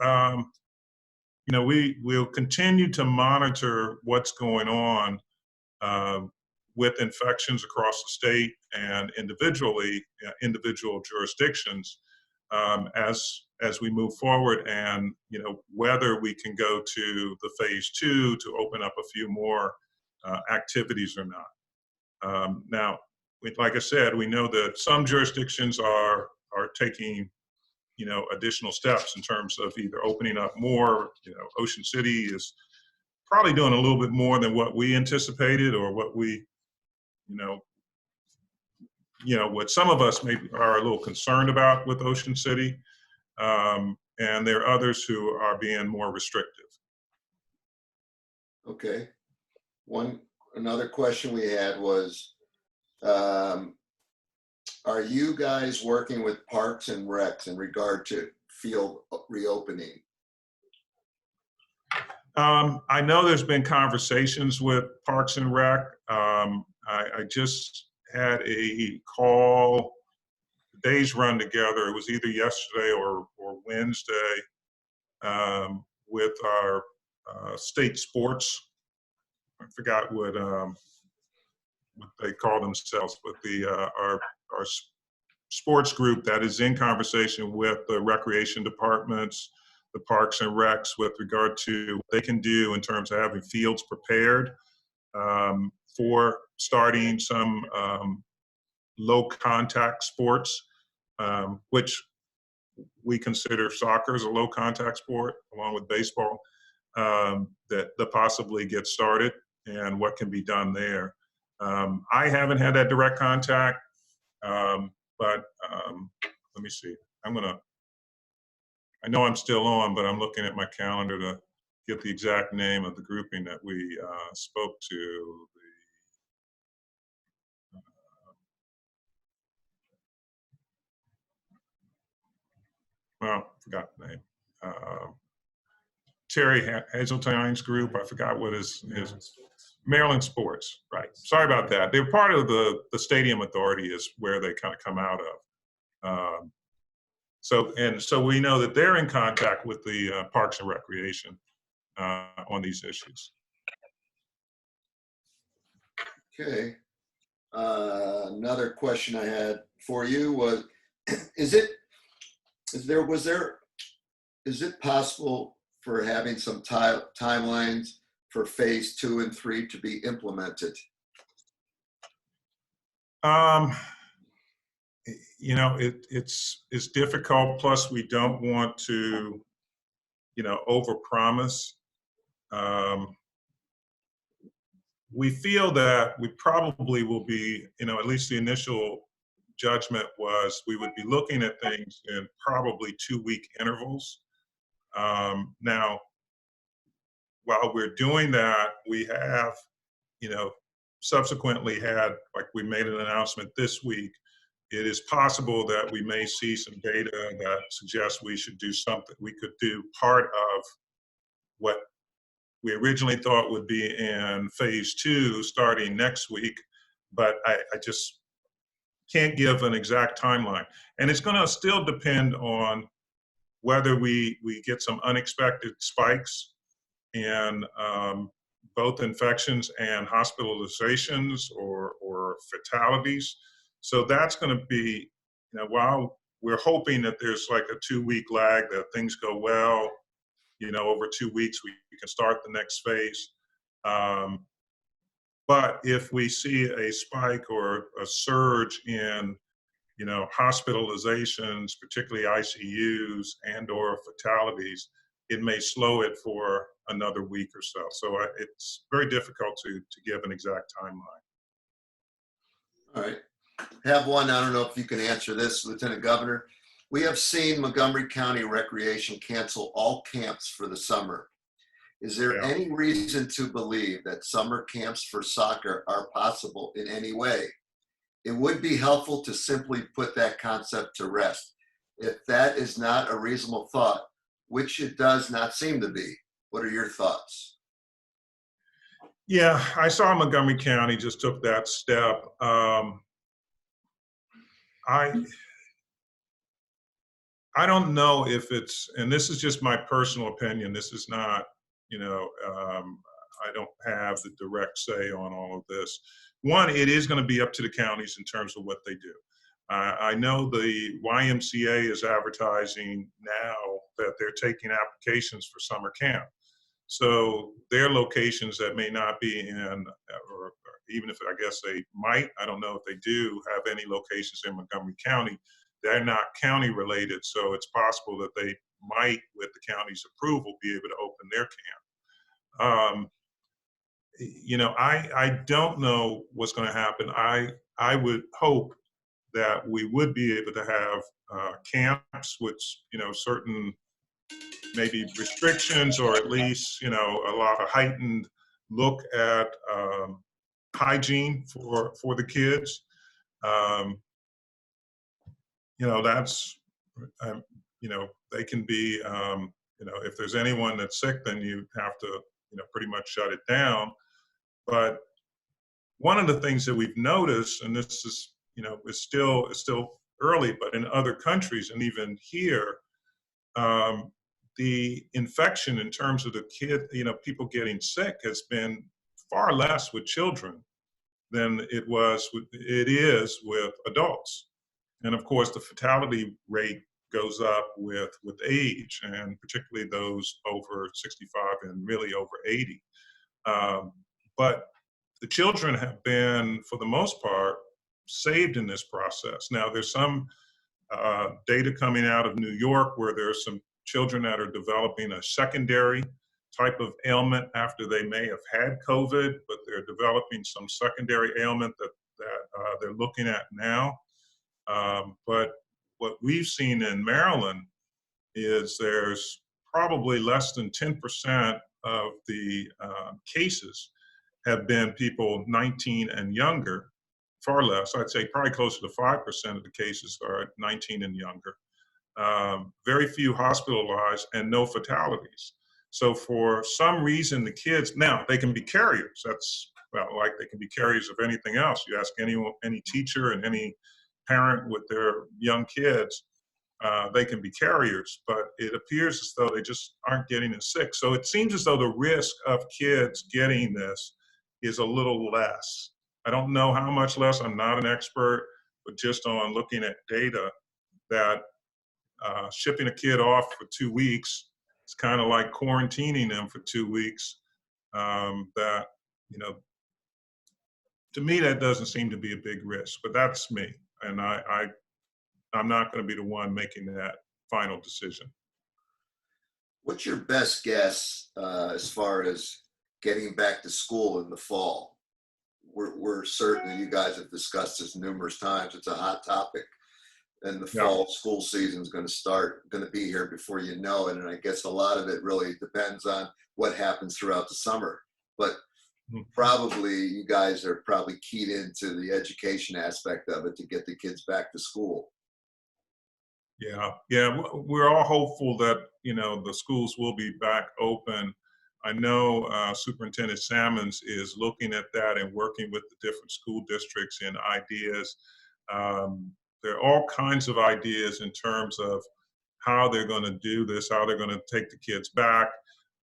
we'll continue to monitor what's going on with infections across the state and individually, individual jurisdictions as we move forward, and whether we can go to the phase 2 to open up a few more activities or not. Now, like I said, we know that some jurisdictions are taking additional steps in terms of either opening up more. Ocean City is probably doing a little bit more than what we anticipated, or what we what some of us maybe are a little concerned about with Ocean City. And there are others who are being more restrictive. Okay. Another question we had was, are you guys working with Parks and Recs in regard to field reopening? I know there's been conversations with Parks and Rec. I just had a call, days run together. It was either yesterday or Wednesday with our state sports. I forgot what they call themselves, but our sports group that is in conversation with the recreation departments, the Parks and Recs, with regard to what they can do in terms of having fields prepared for starting some low contact sports, which we consider soccer as a low contact sport, along with baseball, that possibly get started, and what can be done there. I haven't had that direct contact, but let me see. I know I'm still on, but I'm looking at my calendar to get the exact name of the grouping that we spoke to. Forgot the name. Terry Hazeltine's group. I forgot what his Maryland Sports. Right. Sorry about that. They're part of the Stadium Authority, is where they kind of come out of. So we know that they're in contact with the Parks and Recreation on these issues. Okay. Another question I had for you was, is it possible for having some timelines for phase 2 and 3 to be implemented? It's difficult. Plus, we don't want to, overpromise. We feel that we probably will be, at least the initial judgment was we would be looking at things in probably 2-week intervals. Now, while we're doing that, we have, subsequently had, like we made an announcement this week, it is possible that we may see some data that suggests we should do something. We could do part of what we originally thought would be in phase 2 starting next week, but I just can't give an exact timeline. And it's going to still depend on whether we get some unexpected spikes in both infections and hospitalizations or fatalities. So that's going to be, while we're hoping that there's like a 2-week lag, that things go well, over 2 weeks we can start the next phase. But if we see a spike or a surge in, hospitalizations, particularly ICUs and/or fatalities, it may slow it for another week or so. So it's very difficult to give an exact timeline. All right. Have one, I don't know if you can answer this, Lieutenant Governor. We have seen Montgomery County Recreation cancel all camps for the summer. Is there any reason to believe that summer camps for soccer are possible in any way? it would be helpful to simply put that concept to rest. If that is not a reasonable thought, which it does not seem to be, what are your thoughts? Yeah, I saw Montgomery County just took that step. I don't know if it's, and this is just my personal opinion. This is not, I don't have the direct say on all of this. One, it is going to be up to the counties in terms of what they do. I know the YMCA is advertising now that they're taking applications for summer camp. So their locations that may not be in, or even if I guess they might, I don't know if they do have any locations in Montgomery County, they're not county related. So it's possible that they might, with the county's approval, be able to open their camp. I don't know what's going to happen. I would hope that we would be able to have camps with, certain maybe restrictions, or at least, a lot of heightened look at hygiene for the kids. That's, they can be, if there's anyone that's sick, then you have to, pretty much shut it down. But one of the things that we've noticed, and this is, it's still early, but in other countries and even here, the infection in terms of the kid, people getting sick has been far less with children than it is with adults. And of course, the fatality rate goes up with age, and particularly those over 65 and really over 80. But the children have been, for the most part, saved in this process. Now, there's some data coming out of New York where there's some children that are developing a secondary type of ailment after they may have had COVID, but they're developing some secondary ailment that they're looking at now. But what we've seen in Maryland is there's probably less than 10% of the cases have been people 19 and younger, far less. I'd say probably closer to 5% of the cases are 19 and younger. Very few hospitalized and no fatalities. So for some reason, the kids, now they can be carriers. That's, well, like they can be carriers of anything else. You ask any teacher and any parent with their young kids, they can be carriers, but it appears as though they just aren't getting as sick. So it seems as though the risk of kids getting this is a little less. I don't know how much less, I'm not an expert, but just on looking at data, that shipping a kid off for 2 weeks, it's kind of like quarantining them for 2 weeks. That, to me, that doesn't seem to be a big risk, but that's me. And I'm not going to be the one making that final decision. What's your best guess as far as getting back to school in the fall? We're certain that you guys have discussed this numerous times. It's a hot topic, and the fall school season is going to be here before you know it. And I guess a lot of it really depends on what happens throughout the summer. But probably you guys are probably keyed into the education aspect of it to get the kids back to school. Yeah, we're all hopeful that, the schools will be back open. I know Superintendent Salmons is looking at that and working with the different school districts in ideas. There are all kinds of ideas in terms of how they're going to do this, how they're going to take the kids back,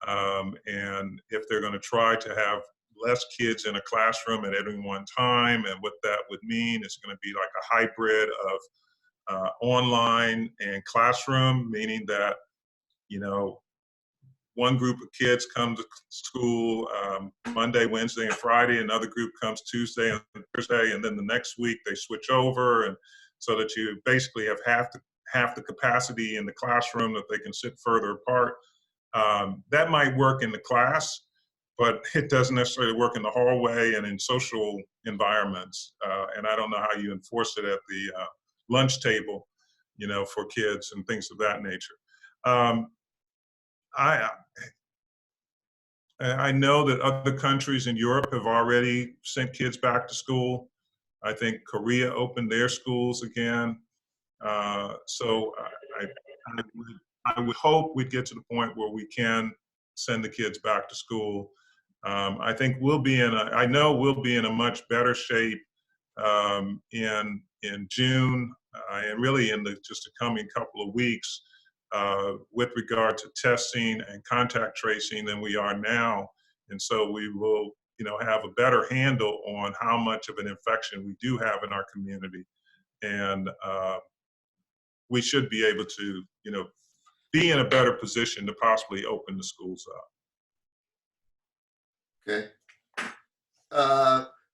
and if they're going to try to have less kids in a classroom at any one time, and what that would mean. It's going to be like a hybrid of online and classroom, meaning that, one group of kids come to school Monday, Wednesday, and Friday. Another group comes Tuesday and Thursday, and then the next week they switch over, and so that you basically have half the capacity in the classroom, that they can sit further apart. That might work in the class, but it doesn't necessarily work in the hallway and in social environments. And I don't know how you enforce it at the lunch table, for kids and things of that nature. I know that other countries in Europe have already sent kids back to school. I think Korea opened their schools again. So I would hope we'd get to the point where we can send the kids back to school. I think I know we'll be in a much better shape in June and really in just the coming couple of weeks with regard to testing and contact tracing than we are now. And so we will, have a better handle on how much of an infection we do have in our community. And we should be able to, be in a better position to possibly open the schools up. Okay.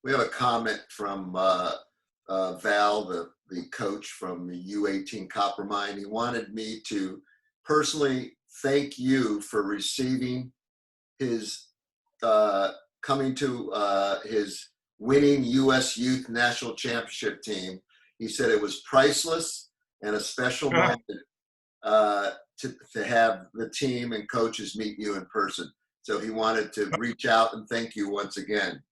We have a comment from Val, the coach from the U18 Coppermine. He wanted me to personally thank you for receiving his, coming to his winning U.S. Youth National Championship team. He said it was priceless and a special moment to have the team and coaches meet you in person. So he wanted to reach out and thank you once again.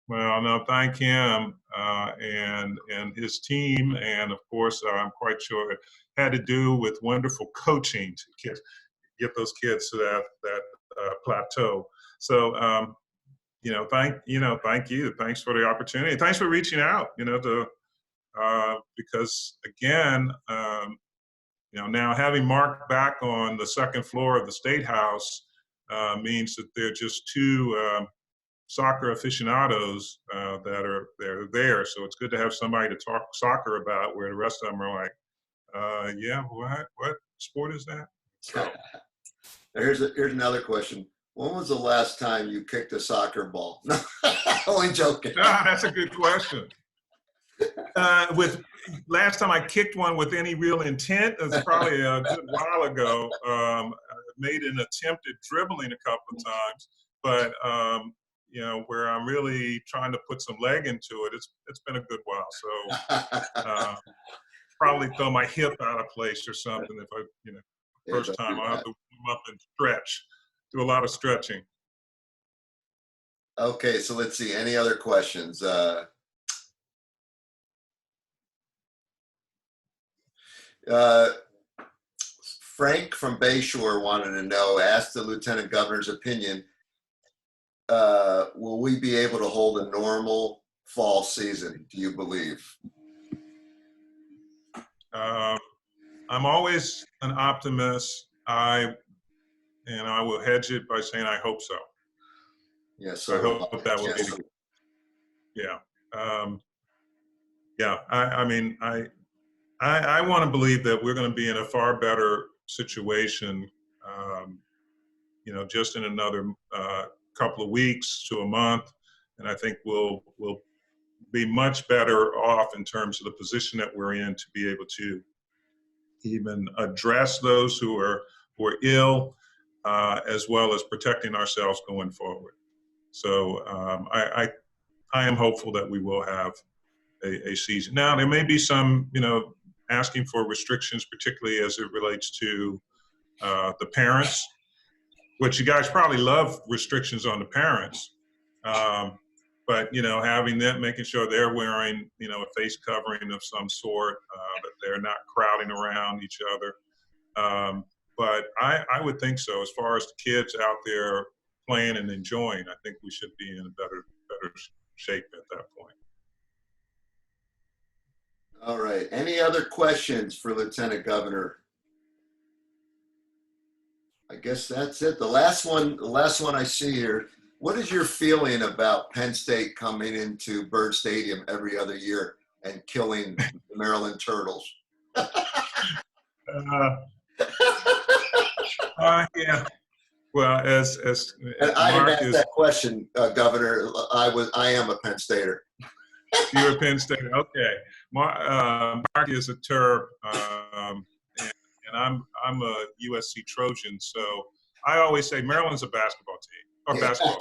Well, no, thank him and his team, and of course, I'm quite sure it had to do with wonderful coaching to get those kids to that plateau. So, thank you. Thanks for the opportunity. Thanks for reaching out. Because again, now having Mark back on the second floor of the State House means that there are just two soccer aficionados that are there. So it's good to have somebody to talk soccer about, where the rest of them are like, yeah, what sport is that? So. Here's another question. When was the last time you kicked a soccer ball? No, only joking. That's a good question. With last time I kicked one with any real intent, it was probably a good while ago. I made an attempt at dribbling a couple of times, but where I'm really trying to put some leg into it, it's been a good while. So probably throw my hip out of place or something if I, first time. I'll have to warm up and stretch, do a lot of stretching. Okay, so let's see. Any other questions? Frank from Bayshore wanted to know, ask the Lieutenant Governor's opinion, will we be able to hold a normal fall season, do you believe? I'm always an optimist. I will hedge it by saying I hope so. Yeah, so I hope that will be the case. Yeah. I want to believe that we're going to be in a far better situation, just in another couple of weeks to a month. And I think we'll be much better off in terms of the position that we're in to be able to even address those who are ill, as well as protecting ourselves going forward. So I am hopeful that we will have a season. Now, there may be some, asking for restrictions, particularly as it relates to the parents, which you guys probably love restrictions on the parents. But, having them, making sure they're wearing, a face covering of some sort, that they're not crowding around each other. But I would think so. As far as the kids out there playing and enjoying, I think we should be in a better shape at that point. All right. Any other questions for Lieutenant Governor? I guess that's it. The last one I see here. What is your feeling about Penn State coming into Bird Stadium every other year and killing the Maryland Turtles? Yeah. Well, as and I didn't ask is, that question, Governor. I am a Penn Stater. You're a Penn State. Okay. Mark is a Terp, and I'm a USC Trojan. So I always say Maryland's a basketball team. Or basketball.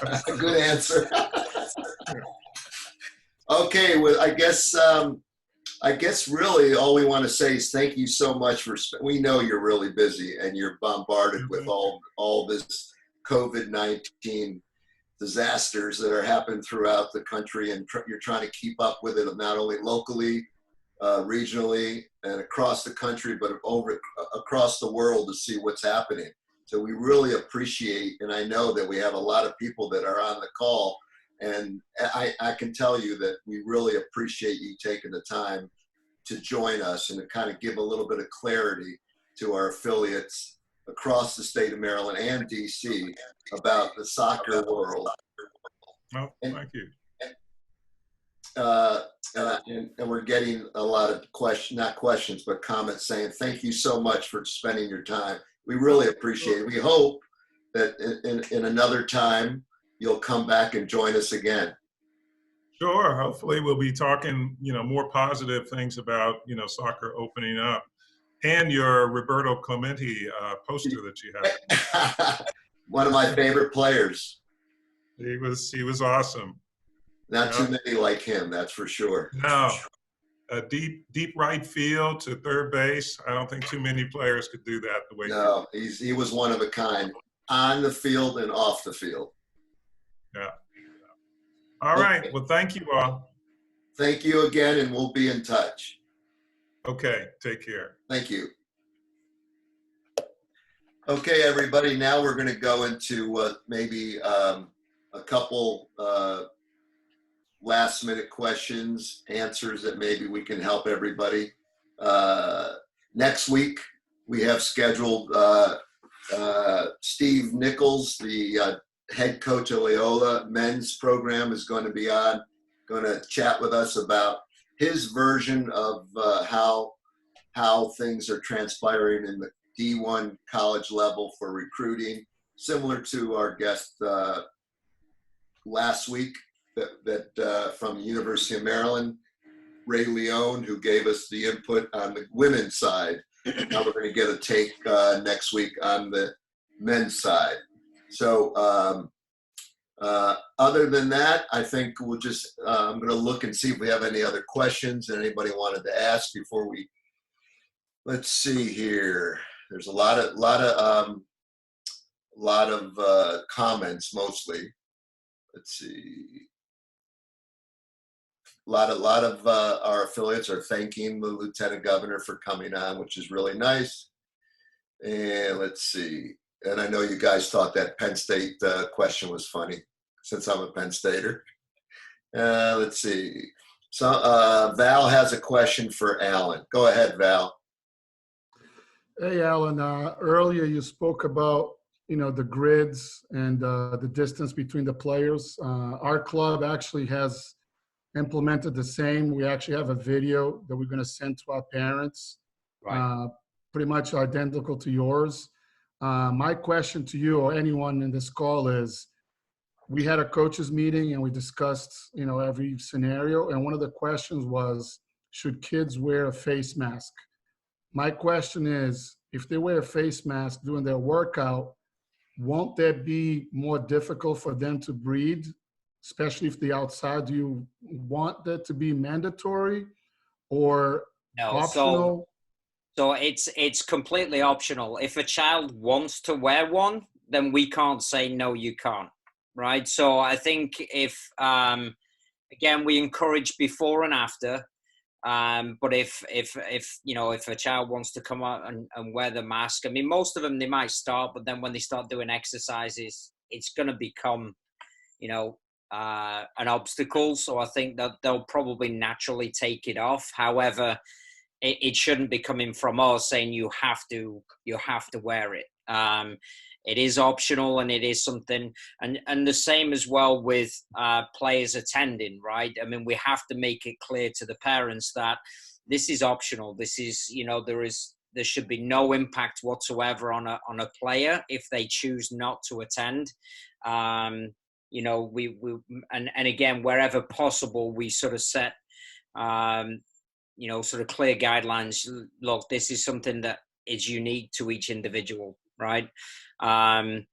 That's a good answer. Okay, well, I guess really all we want to say is thank you so much for. We know you're really busy and you're bombarded with all this COVID-19 disasters that are happening throughout the country, and you're trying to keep up with it, not only locally, regionally, and across the country, but across the world to see what's happening. So we really appreciate, and I know that we have a lot of people that are on the call, and I can tell you that we really appreciate you taking the time to join us and to kind of give a little bit of clarity to our affiliates across the state of Maryland and DC about the soccer world. Oh, thank you. And we're getting a lot of not questions, but comments saying, thank you so much for spending your time. We really appreciate it. We hope that in another time, you'll come back and join us again. Sure. Hopefully we'll be talking, more positive things about, soccer opening up, and your Roberto Clemente poster that you have. One of my favorite players. He was awesome. Not too many like him, that's for sure. No, a deep right field to third base. I don't think too many players could do that the way. No, he was one of a kind, on the field and off the field. Yeah. All right. Well, thank you all. Thank you again, and we'll be in touch. Okay. Take care. Thank you. Okay, everybody. Now we're going to go into maybe a couple last-minute questions, answers that maybe we can help everybody. Next week, we have scheduled Steve Nichols, the head coach of Loyola men's program, is going to be on, going to chat with us about his version of how things are transpiring in the D1 college level for recruiting, similar to our guest last week that from University of Maryland, Ray Leone, who gave us the input on the women's side. Now we're going to get a take next week on the men's side. So other than that, I think we'll just, I'm going to look and see if we have any other questions that anybody wanted to ask before we, let's see here. There's a lot of comments mostly. Let's see. A lot of our affiliates are thanking the Lieutenant Governor for coming on, which is really nice. And let's see. And I know you guys thought that Penn State question was funny, since I'm a Penn Stater. Let's see. So Val has a question for Alan. Go ahead, Val. Hey, Alan. Earlier you spoke about the grids and the distance between the players. Our club actually has implemented the same. We actually have a video that we're going to send to our parents, right. Pretty much identical to yours. My question to you or anyone in this call is, we had a coaches meeting and we discussed, every scenario. And one of the questions was, should kids wear a face mask? My question is, if they wear a face mask during their workout, won't that be more difficult for them to breathe, especially if they're outside? Do you want that to be mandatory or optional? So it's completely optional. If a child wants to wear one, then we can't say, no, you can't, right? So I think if, again, we encourage before and after, but if a child wants to come out and wear the mask, I mean, most of them, they might start, but then when they start doing exercises, it's going to become, an obstacle. So I think that they'll probably naturally take it off. However, it shouldn't be coming from us saying you have to wear it. It is optional, and it is something, and the same as well with players attending, right? I mean, we have to make it clear to the parents that this is optional. This is, there should be no impact whatsoever on a player if they choose not to attend. We again, wherever possible, we sort of set sort of clear guidelines. Look, this is something that is unique to each individual, right? I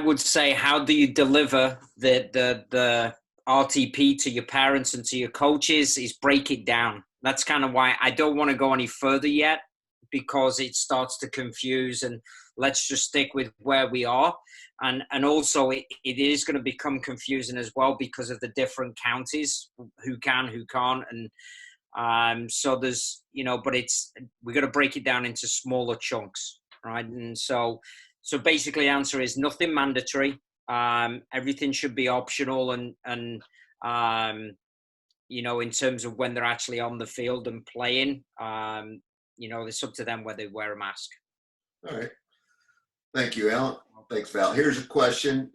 would say, how do you deliver the RTP to your parents and to your coaches is break it down. That's kind of why I don't want to go any further yet, because it starts to confuse, and let's just stick with where we are. And also it is going to become confusing as well because of the different counties, who can, who can't. And so there's, but we're going to break it down into smaller chunks, right? And so basically answer is nothing mandatory. Everything should be optional, and in terms of when they're actually on the field and playing, it's up to them whether they wear a mask. All right. Thank you, Alan. Thanks, Val. Here's a question.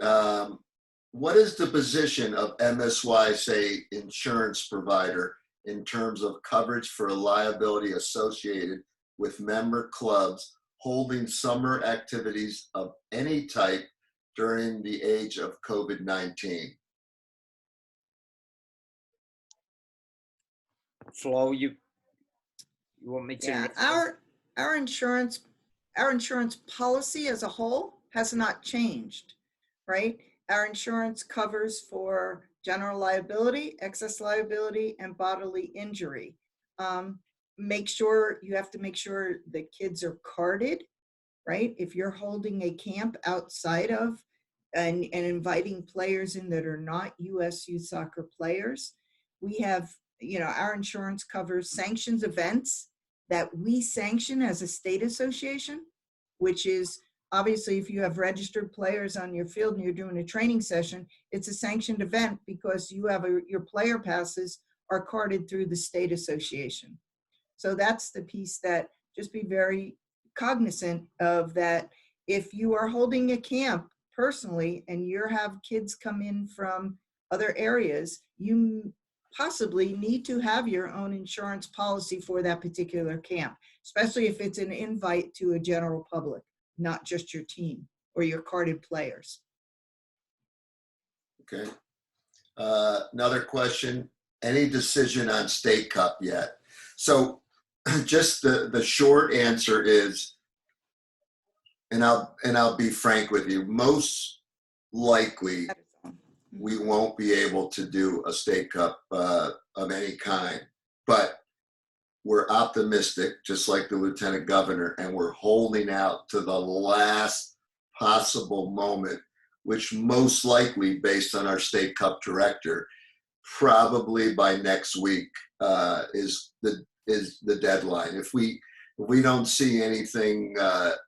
What is the position of MSYSA insurance provider in terms of coverage for liability associated with member clubs holding summer activities of any type during the age of COVID-19? Flo, you want me to? Yeah, our insurance policy as a whole has not changed, right? Our insurance covers for general liability, excess liability, and bodily injury. You have to make sure the kids are carded, right? If you're holding a camp outside of and inviting players in that are not U.S. youth soccer players, we have, our insurance covers sanctions events that we sanction as a state association, which is obviously if you have registered players on your field and you're doing a training session, it's a sanctioned event because you have your player passes are carded through the state association. So that's the piece that just be very cognizant of, that if you are holding a camp personally and you have kids come in from other areas, you possibly need to have your own insurance policy for that particular camp, especially if it's an invite to a general public, not just your team or your carded players. Okay. Another question. Any decision on State Cup yet? So just the short answer is, and I'll be frank with you, most likely we won't be able to do a State Cup of any kind, but we're optimistic, just like the Lieutenant Governor, and we're holding out to the last possible moment, which most likely, based on our State Cup director, probably by next week is the deadline. If we don't see anything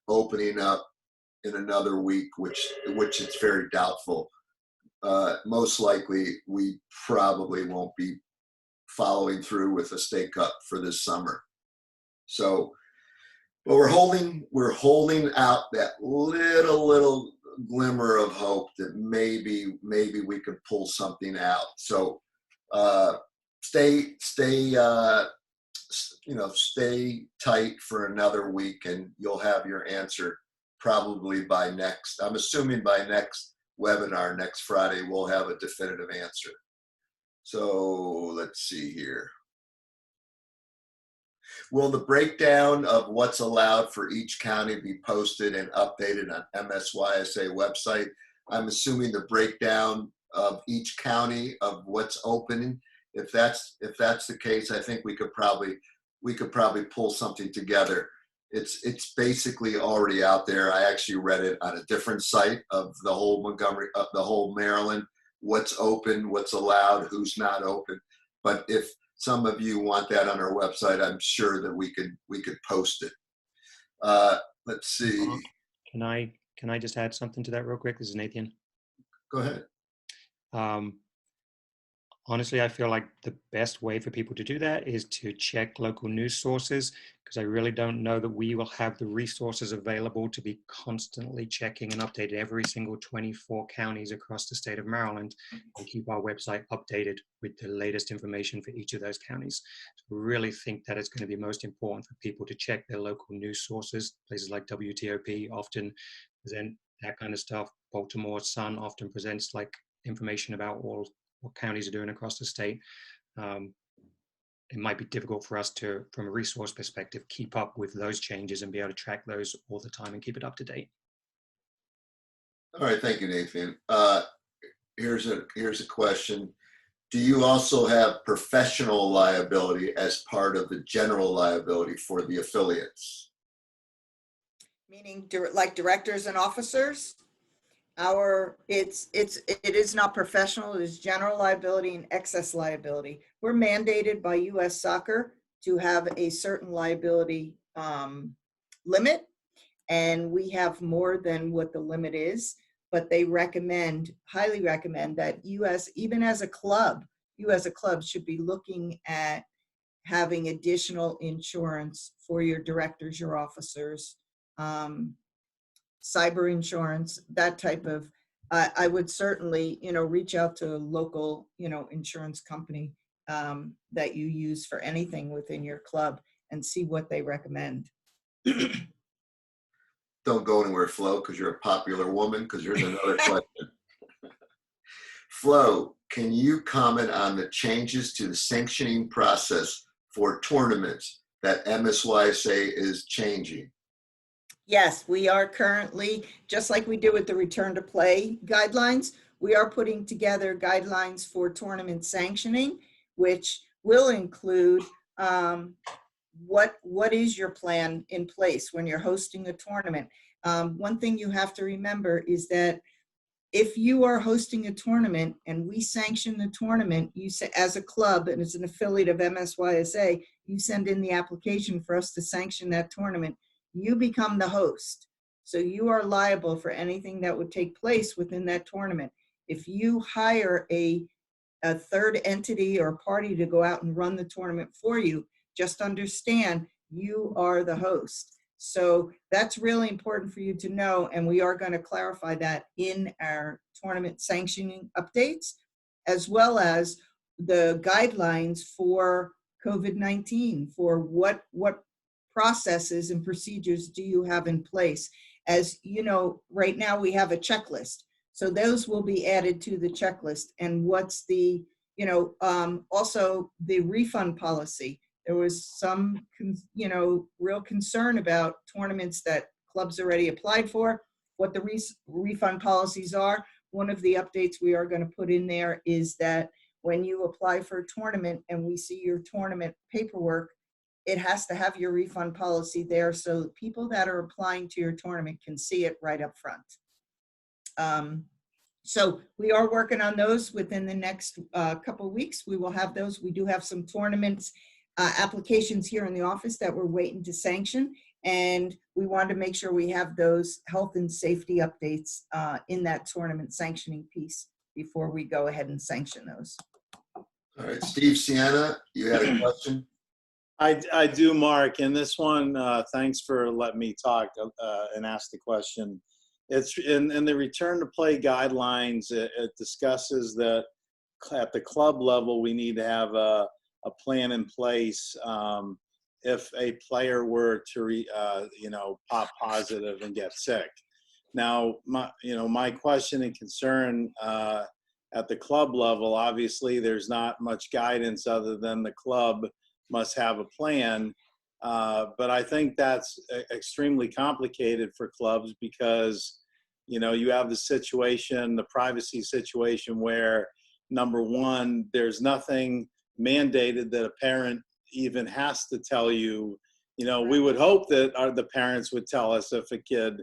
opening up in another week, which it's very doubtful, most likely we probably won't be following through with a State Cup for this summer. So, but we're holding out that little glimmer of hope that maybe we could pull something out. So stay tight for another week, and you'll have your answer probably by next. I'm assuming by next webinar, next Friday, we'll have a definitive answer. So let's see here. Will the breakdown of what's allowed for each county be posted and updated on MSYSA website? I'm assuming the breakdown of each county of what's opening. If that's the case, I think we could probably pull something together. It's basically already out there. I actually read it on a different site of the whole Montgomery, of the whole Maryland, what's open, what's allowed, who's not open. But if some of you want that on our website, I'm sure that we could post it. Let's see. Can I just add something to that real quick? This is Nathan. Go ahead. Honestly, I feel like the best way for people to do that is to check local news sources, because I really don't know that we will have the resources available to be constantly checking and updating every single 24 counties across the state of Maryland and keep our website updated with the latest information for each of those counties. So I really think that it's going to be most important for people to check their local news sources. Places like WTOP often present that kind of stuff. Baltimore Sun often presents like information about what counties are doing across the state. It might be difficult for us to, from a resource perspective, keep up with those changes and be able to track those all the time and keep it up to date. All right, thank you, Nathan. Here's a question. Do you also have professional liability as part of the general liability for the affiliates? Meaning like directors and officers. It is not professional. It is general liability and excess liability. We're mandated by U.S. Soccer to have a certain liability limit, and we have more than what the limit is. But they highly recommend that even as a club, you as a club should be looking at having additional insurance for your directors, your officers, cyber insurance, that type of, I would certainly, reach out to a local, insurance company that you use for anything within your club and see what they recommend. Don't go anywhere, Flo, because you're a popular woman, because here's another question. Flo, can you comment on the changes to the sanctioning process for tournaments that MSYSA is changing? Yes, we are currently, just like we do with the return to play guidelines, we are putting together guidelines for tournament sanctioning, which will include what is your plan in place when you're hosting a tournament. One thing you have to remember is that if you are hosting a tournament and we sanction the tournament, you say as a club and as an affiliate of MSYSA, you send in the application for us to sanction that tournament, you become the host. So you are liable for anything that would take place within that tournament. If you hire a third entity or party to go out and run the tournament for you, just understand you are the host. So that's really important for you to know, and we are going to clarify that in our tournament sanctioning updates, as well as the guidelines for COVID-19, for what processes and procedures do you have in place. As you know, right now we have a checklist. So those will be added to the checklist. And what's the, also the refund policy. There was some, real concern about tournaments that clubs already applied for, what the refund policies are. One of the updates we are going to put in there is that when you apply for a tournament and we see your tournament paperwork, it has to have your refund policy there so people that are applying to your tournament can see it right up front. So we are working on those within the next couple of weeks. We will have those. We do have some tournaments applications here in the office that we're waiting to sanction, and we wanted to make sure we have those health and safety updates in that tournament sanctioning piece before we go ahead and sanction those. All right, Steve Sienna, you had a question? I do, Mark, and this one, thanks for letting me talk and ask the question. It's in the return to play guidelines, it discusses that at the club level, we need to have a plan in place if a player were to pop positive and get sick. Now, my question and concern at the club level, obviously there's not much guidance other than the club must have a plan, but I think that's extremely complicated for clubs because you have the situation, the privacy situation where, number one, there's nothing mandated that a parent even has to tell you. We would hope that the parents would tell us if a kid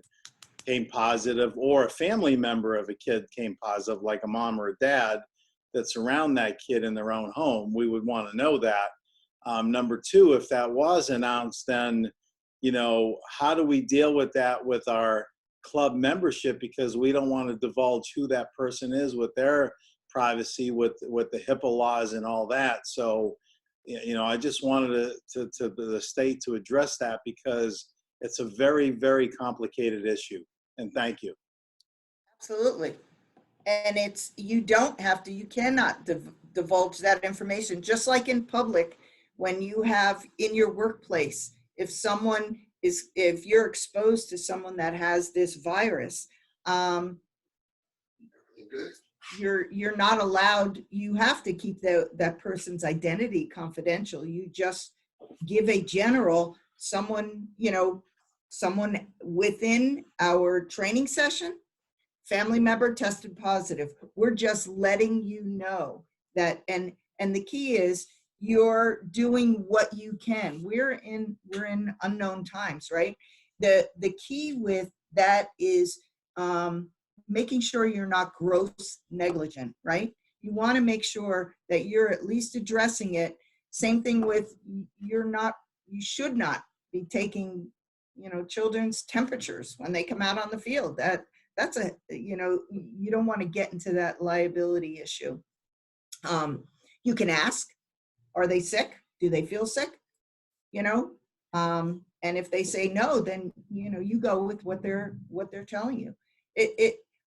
came positive or a family member of a kid came positive, like a mom or a dad that's around that kid in their own home. We would want to know that. Number two, if that was announced, then, how do we deal with that with our club membership? Because we don't want to divulge who that person is with their privacy, with the HIPAA laws and all that. So, I just wanted the state to address that because it's a very, very complicated issue. And thank you. Absolutely. And you cannot divulge that information, just like in public. When you have in your workplace, if you're exposed to someone that has this virus, you're not allowed, you have to keep that person's identity confidential. You just give a general, someone within our training session, family member tested positive. We're just letting you know that, and the key is, you're doing what you can. We're in unknown times, right? The key with that is making sure you're not gross negligent, right? You want to make sure that you're at least addressing it. Same thing with you should not be taking, children's temperatures when they come out on the field. That's you don't want to get into that liability issue. You can ask, are they sick? Do they feel sick? And if they say no, then, you go with what they're telling you.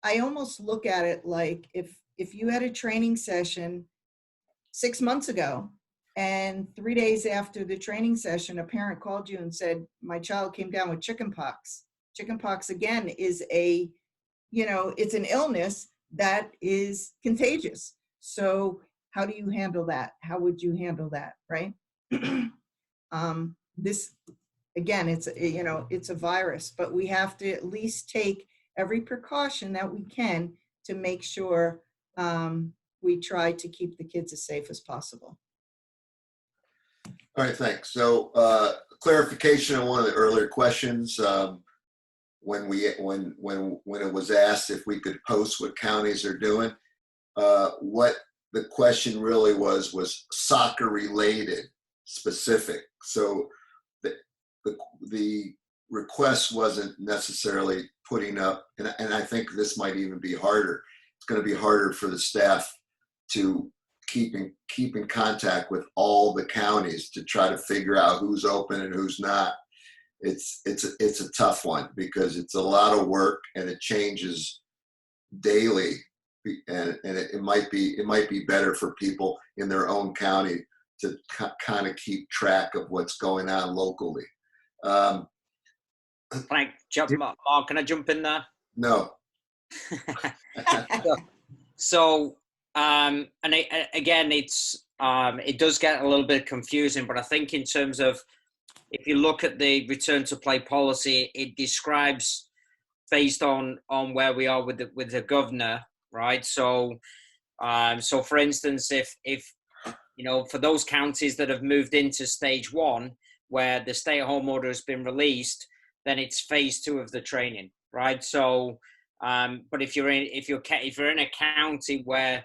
I almost look at it like if you had a training session 6 months ago, and 3 days after the training session, a parent called you and said, my child came down with chickenpox. Chickenpox, again, is it's an illness that is contagious. So how do you handle that? How would you handle that, right? This, again, it's a virus, but we have to at least take every precaution that we can to make sure we try to keep the kids as safe as possible. All right, thanks. So clarification on one of the earlier questions. When it was asked if we could post what counties are doing, what the question really was soccer related, specific. So the request wasn't necessarily putting up, and I think this might even be harder. It's going to be harder for the staff to keep in contact with all the counties to try to figure out who's open and who's not. It's a tough one because it's a lot of work and it changes daily, and it might be better for people in their own county to kind of keep track of what's going on locally. Mark, can I jump in there? No. So, and again, it does get a little bit confusing, but I think in terms of, if you look at the return to play policy, it describes based on where we are with the governor, right? So, so for instance, if for those counties that have moved into stage 1, where the stay-at-home order has been released, then it's phase 2 of the training, right? So, but if you're in a county where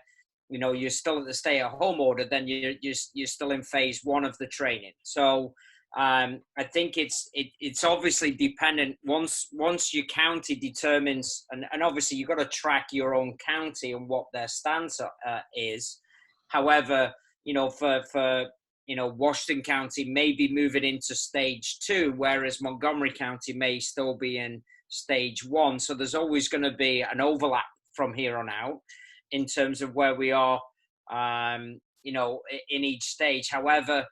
you're still at the stay-at-home order, then you're still in phase 1 of the training. So I think it's obviously dependent. Once your county determines, and obviously you've got to track your own county and what their stance is. However, for Washington County may be moving into stage 2, whereas Montgomery County may still be in stage 1. So there's always going to be an overlap from here on out in terms of where we are, in each stage. However,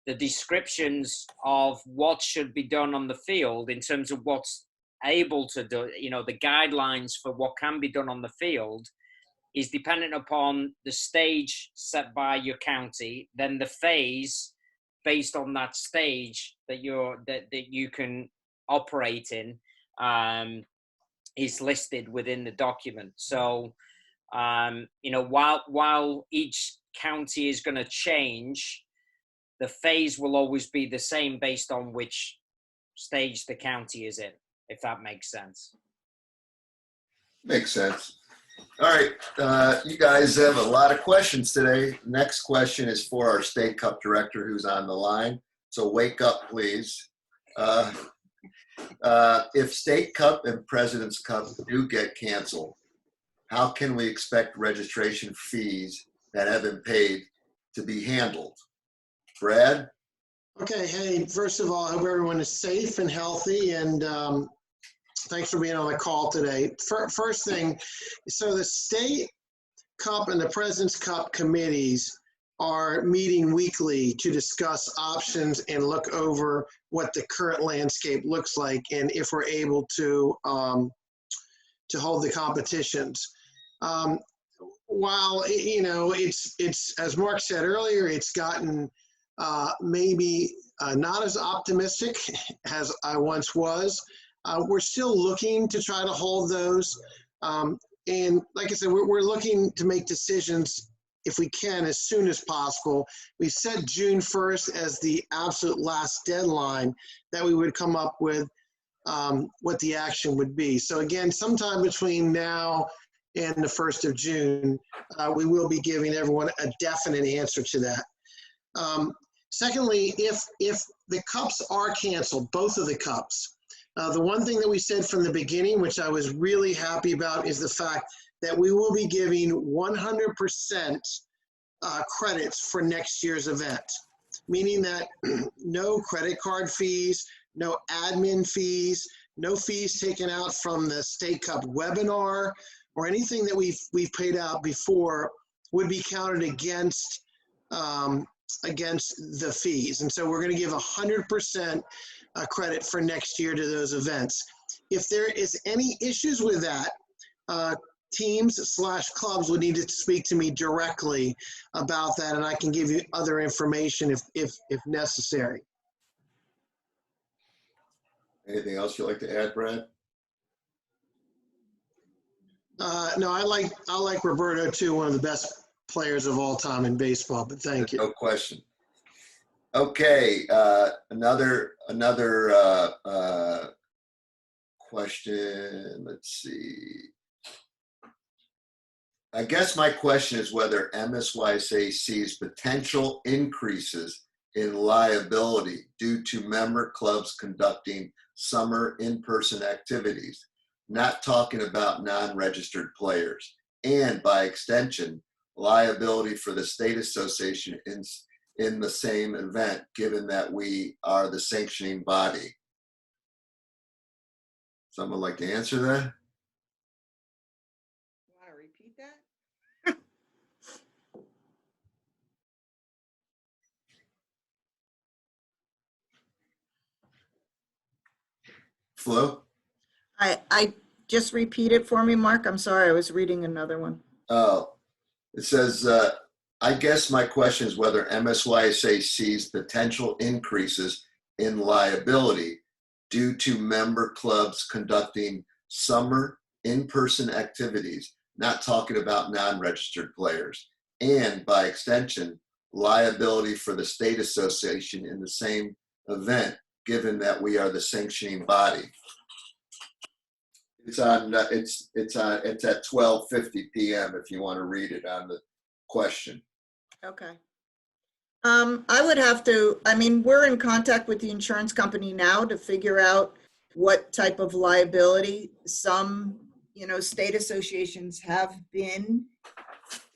the descriptions of what should be done on the field in terms of what's able to do, the guidelines for what can be done on the field is dependent upon the stage set by your county, then the phase based on that stage that you can operate in is listed within the document. So, while each county is going to change, the phase will always be the same based on which stage the county is in, if that makes sense. Makes sense. All right, you guys have a lot of questions today. Next question is for our State Cup director who's on the line. So wake up, please. If State Cup and President's Cup do get canceled, how can we expect registration fees that have been paid to be handled? Brad? Okay, hey, first of all, I hope everyone is safe and healthy, and thanks for being on the call today. First thing, so the State Cup and the President's Cup committees are meeting weekly to discuss options and look over what the current landscape looks like and if we're able to hold the competitions. While, it's as Mark said earlier, it's gotten maybe not as optimistic as I once was. We're still looking to try to hold those. And like I said, we're looking to make decisions if we can as soon as possible. We set June 1st as the absolute last deadline that we would come up with what the action would be. So again, sometime between now and the 1st of June, we will be giving everyone a definite answer to that. Secondly, if the cups are canceled, both of the cups, the one thing that we said from the beginning, which I was really happy about, is the fact that we will be giving 100% credits for next year's event, meaning that no credit card fees, no admin fees, no fees taken out from the State Cup webinar, or anything that we've paid out before would be counted against the fees. And so we're going to give 100% credit for next year to those events. If there is any issues with that, teams/clubs would need to speak to me directly about that, and I can give you other information if necessary. Anything else you'd like to add, Brad? No, I like Roberto too, one of the best players of all time in baseball, but thank you. No question. Okay, another question. Let's see. I guess my question is whether MSYSA sees potential increases in liability due to member clubs conducting summer in-person activities, not talking about non-registered players, and by extension, liability for the state association in the same event, given that we are the sanctioning body. Someone like to answer that? You want to repeat that? Flo? I just repeat it for me, Mark. I'm sorry, I was reading another one. Oh, it says, I guess my question is whether MSYSA sees potential increases in liability due to member clubs conducting summer in-person activities, not talking about non-registered players, and by extension, liability for the state association in the same event, given that we are the sanctioning body. It's on. It's at 12:50 p.m. if you want to read it on the question. Okay. I would have to, I mean, we're in contact with the insurance company now to figure out what type of liability. Some, state associations have been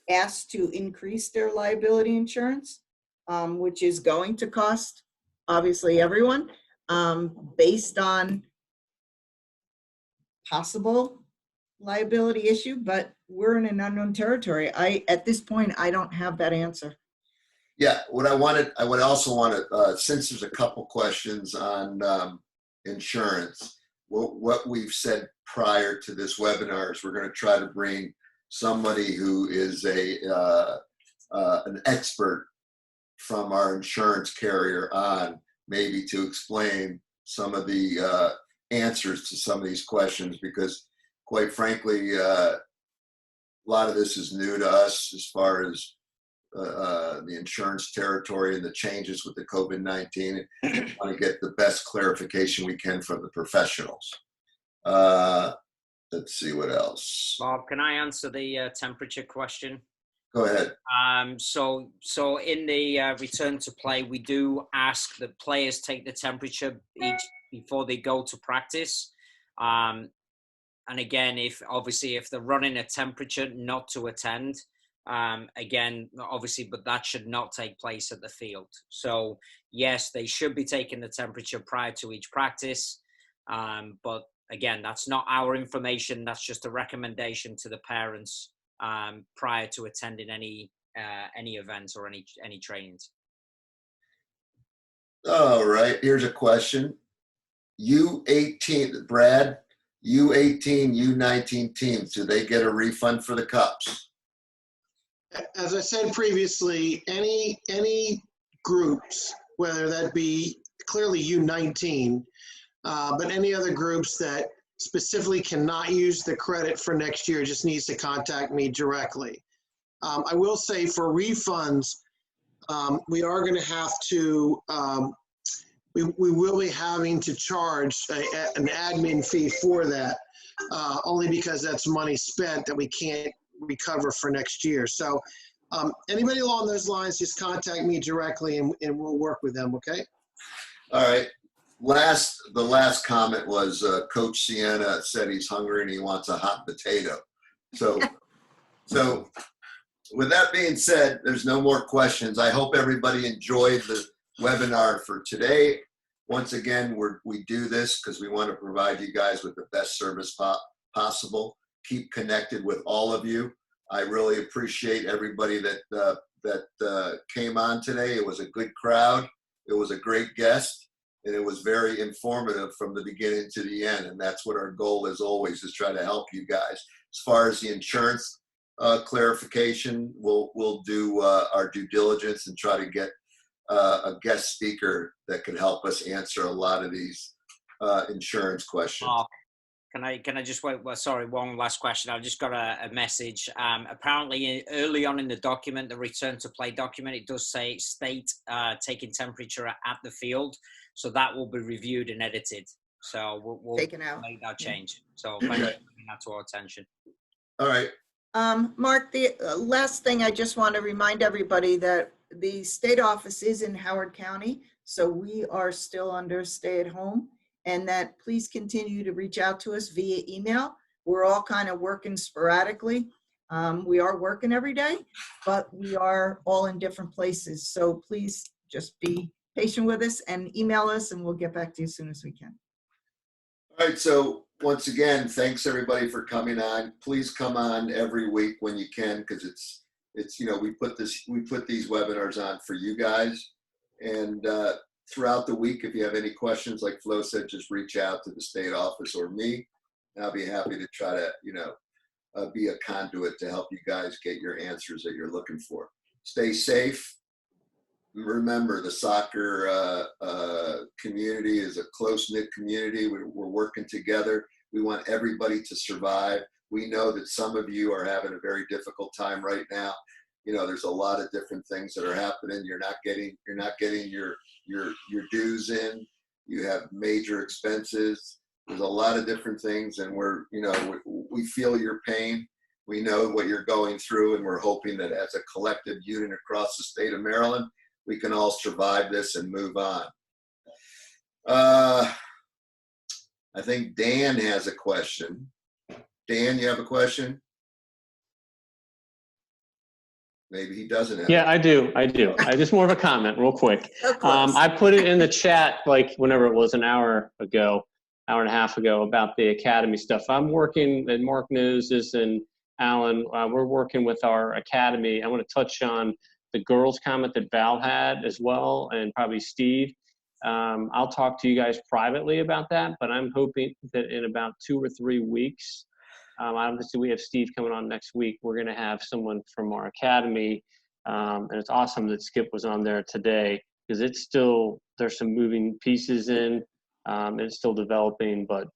asked to increase their liability insurance, which is going to cost, obviously, everyone, based on possible liability issue, but we're in an unknown territory. At this point, I don't have that answer. Yeah, I would also want to, since there's a couple questions on insurance, what we've said prior to this webinar is we're going to try to bring somebody who is an expert from our insurance carrier on, maybe to explain some of the answers to some of these questions, because quite frankly, a lot of this is new to us as far as the insurance territory and the changes with the COVID-19. I want to get the best clarification we can from the professionals. Let's see what else. Bob, can I answer the temperature question? Go ahead. So in the return to play, we do ask that players take the temperature each before they go to practice. And again, if they're running a temperature, not to attend. Again, obviously, but that should not take place at the field. So yes, they should be taking the temperature prior to each practice. But again, that's not our information. That's just a recommendation to the parents prior to attending any events or any trainings. All right, here's a question. U18, Brad, U18, U19 teams, do they get a refund for the cups? As I said previously, any groups, whether that be clearly U19, but any other groups that specifically cannot use the credit for next year just needs to contact me directly. I will say for refunds, we are going to have to we will be having to charge an admin fee for that, only because that's money spent that we can't recover for next year. So anybody along those lines, just contact me directly and we'll work with them, okay? All right. The last comment was Coach Sienna said he's hungry and he wants a hot potato. So with that being said, there's no more questions. I hope everybody enjoyed the webinar for today. Once again, we do this because we want to provide you guys with the best service possible. Keep connected with all of you. I really appreciate everybody that came on today. It was a good crowd. It was a great guest, and it was very informative from the beginning to the end. And that's what our goal is always, is try to help you guys. As far as the insurance clarification, we'll do our due diligence and try to get a guest speaker that can help us answer a lot of these insurance questions. Can I just wait? Well, sorry, one last question. I've just got a message. Apparently, early on in the document, the return to play document, it does say state taking temperature at the field. So that will be reviewed and edited. So we'll Taken out. make that change. So thank you for bringing that to our attention. All right. Mark, the last thing I just want to remind everybody that the state office is in Howard County, so we are still under stay at home, and that please continue to reach out to us via email. We're all kind of working sporadically. We are working every day, but we are all in different places. So please just be patient with us and email us, and we'll get back to you as soon as we can. All right, so once again, thanks everybody for coming on. Please come on every week when you can, because it's we put these webinars on for you guys. And throughout the week, if you have any questions, like Flo said, just reach out to the state office or me. And I'll be happy to try to be a conduit to help you guys get your answers that you're looking for. Stay safe. Remember, the soccer community is a close-knit community. We're working together. We want everybody to survive. We know that some of you are having a very difficult time right now. There's a lot of different things that are happening. You're not getting your dues in. You have major expenses. There's a lot of different things, and we feel your pain. We know what you're going through, and we're hoping that as a collective unit across the state of Maryland, we can all survive this and move on. I think Dan has a question. Dan, you have a question? Maybe he doesn't have. Yeah, I do. I just more of a comment real quick. I put it in the chat, like whenever it was, an hour and a half ago, about the academy stuff. I'm working, and Mark knows this, and Alan, we're working with our academy. I want to touch on the girls' comment that Val had as well, and probably Steve. I'll talk to you guys privately about that, but I'm hoping that in about 2 or 3 weeks, obviously we have Steve coming on next week. We're going to have someone from our academy, and it's awesome that Skip was on there today, because there's some moving pieces in, and it's still developing, but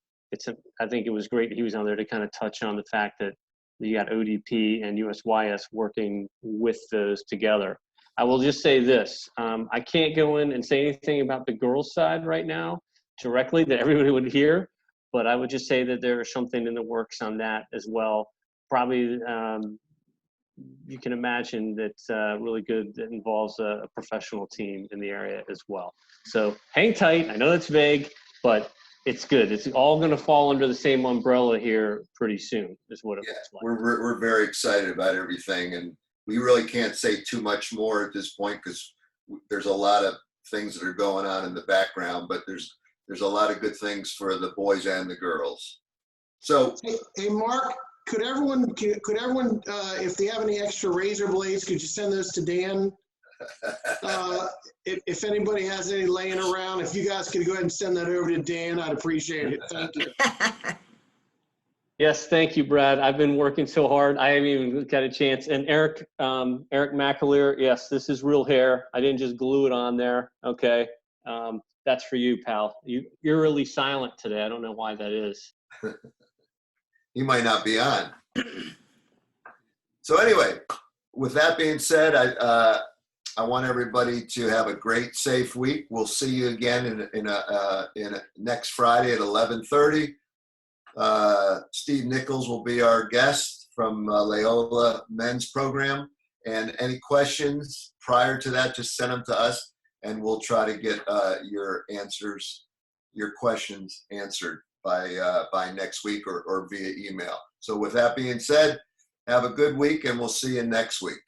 I think it was great he was on there to kind of touch on the fact that you got ODP and USYS working with those together. I will just say this, I can't go in and say anything about the girls' side right now directly that everybody would hear, but I would just say that there is something in the works on that as well. Probably you can imagine that's really good, that involves a professional team in the area as well. So hang tight. I know that's vague, but it's good. It's all going to fall under the same umbrella here pretty soon, is what it looks like. We're very excited about everything, and we really can't say too much more at this point because there's a lot of things that are going on in the background, but there's a lot of good things for the boys and the girls. So, hey Mark, could everyone, if they have any extra razor blades, could you send those to Dan? If anybody has any laying around, if you guys could go ahead and send that over to Dan, I'd appreciate it. Thank you. Yes, thank you, Brad. I've been working so hard. I haven't even got a chance. And Eric McAleer, yes, this is real hair. I didn't just glue it on there. Okay, that's for you, pal. You're really silent today. I don't know why that is. He might not be on. So anyway, with that being said, I want everybody to have a great, safe week. We'll see you again in next Friday at 11:30. Steve Nichols will be our guest from Loyola Men's Program. And any questions prior to that, just send them to us, and we'll try to get your questions answered by next week or via email. So with that being said, have a good week, and we'll see you next week.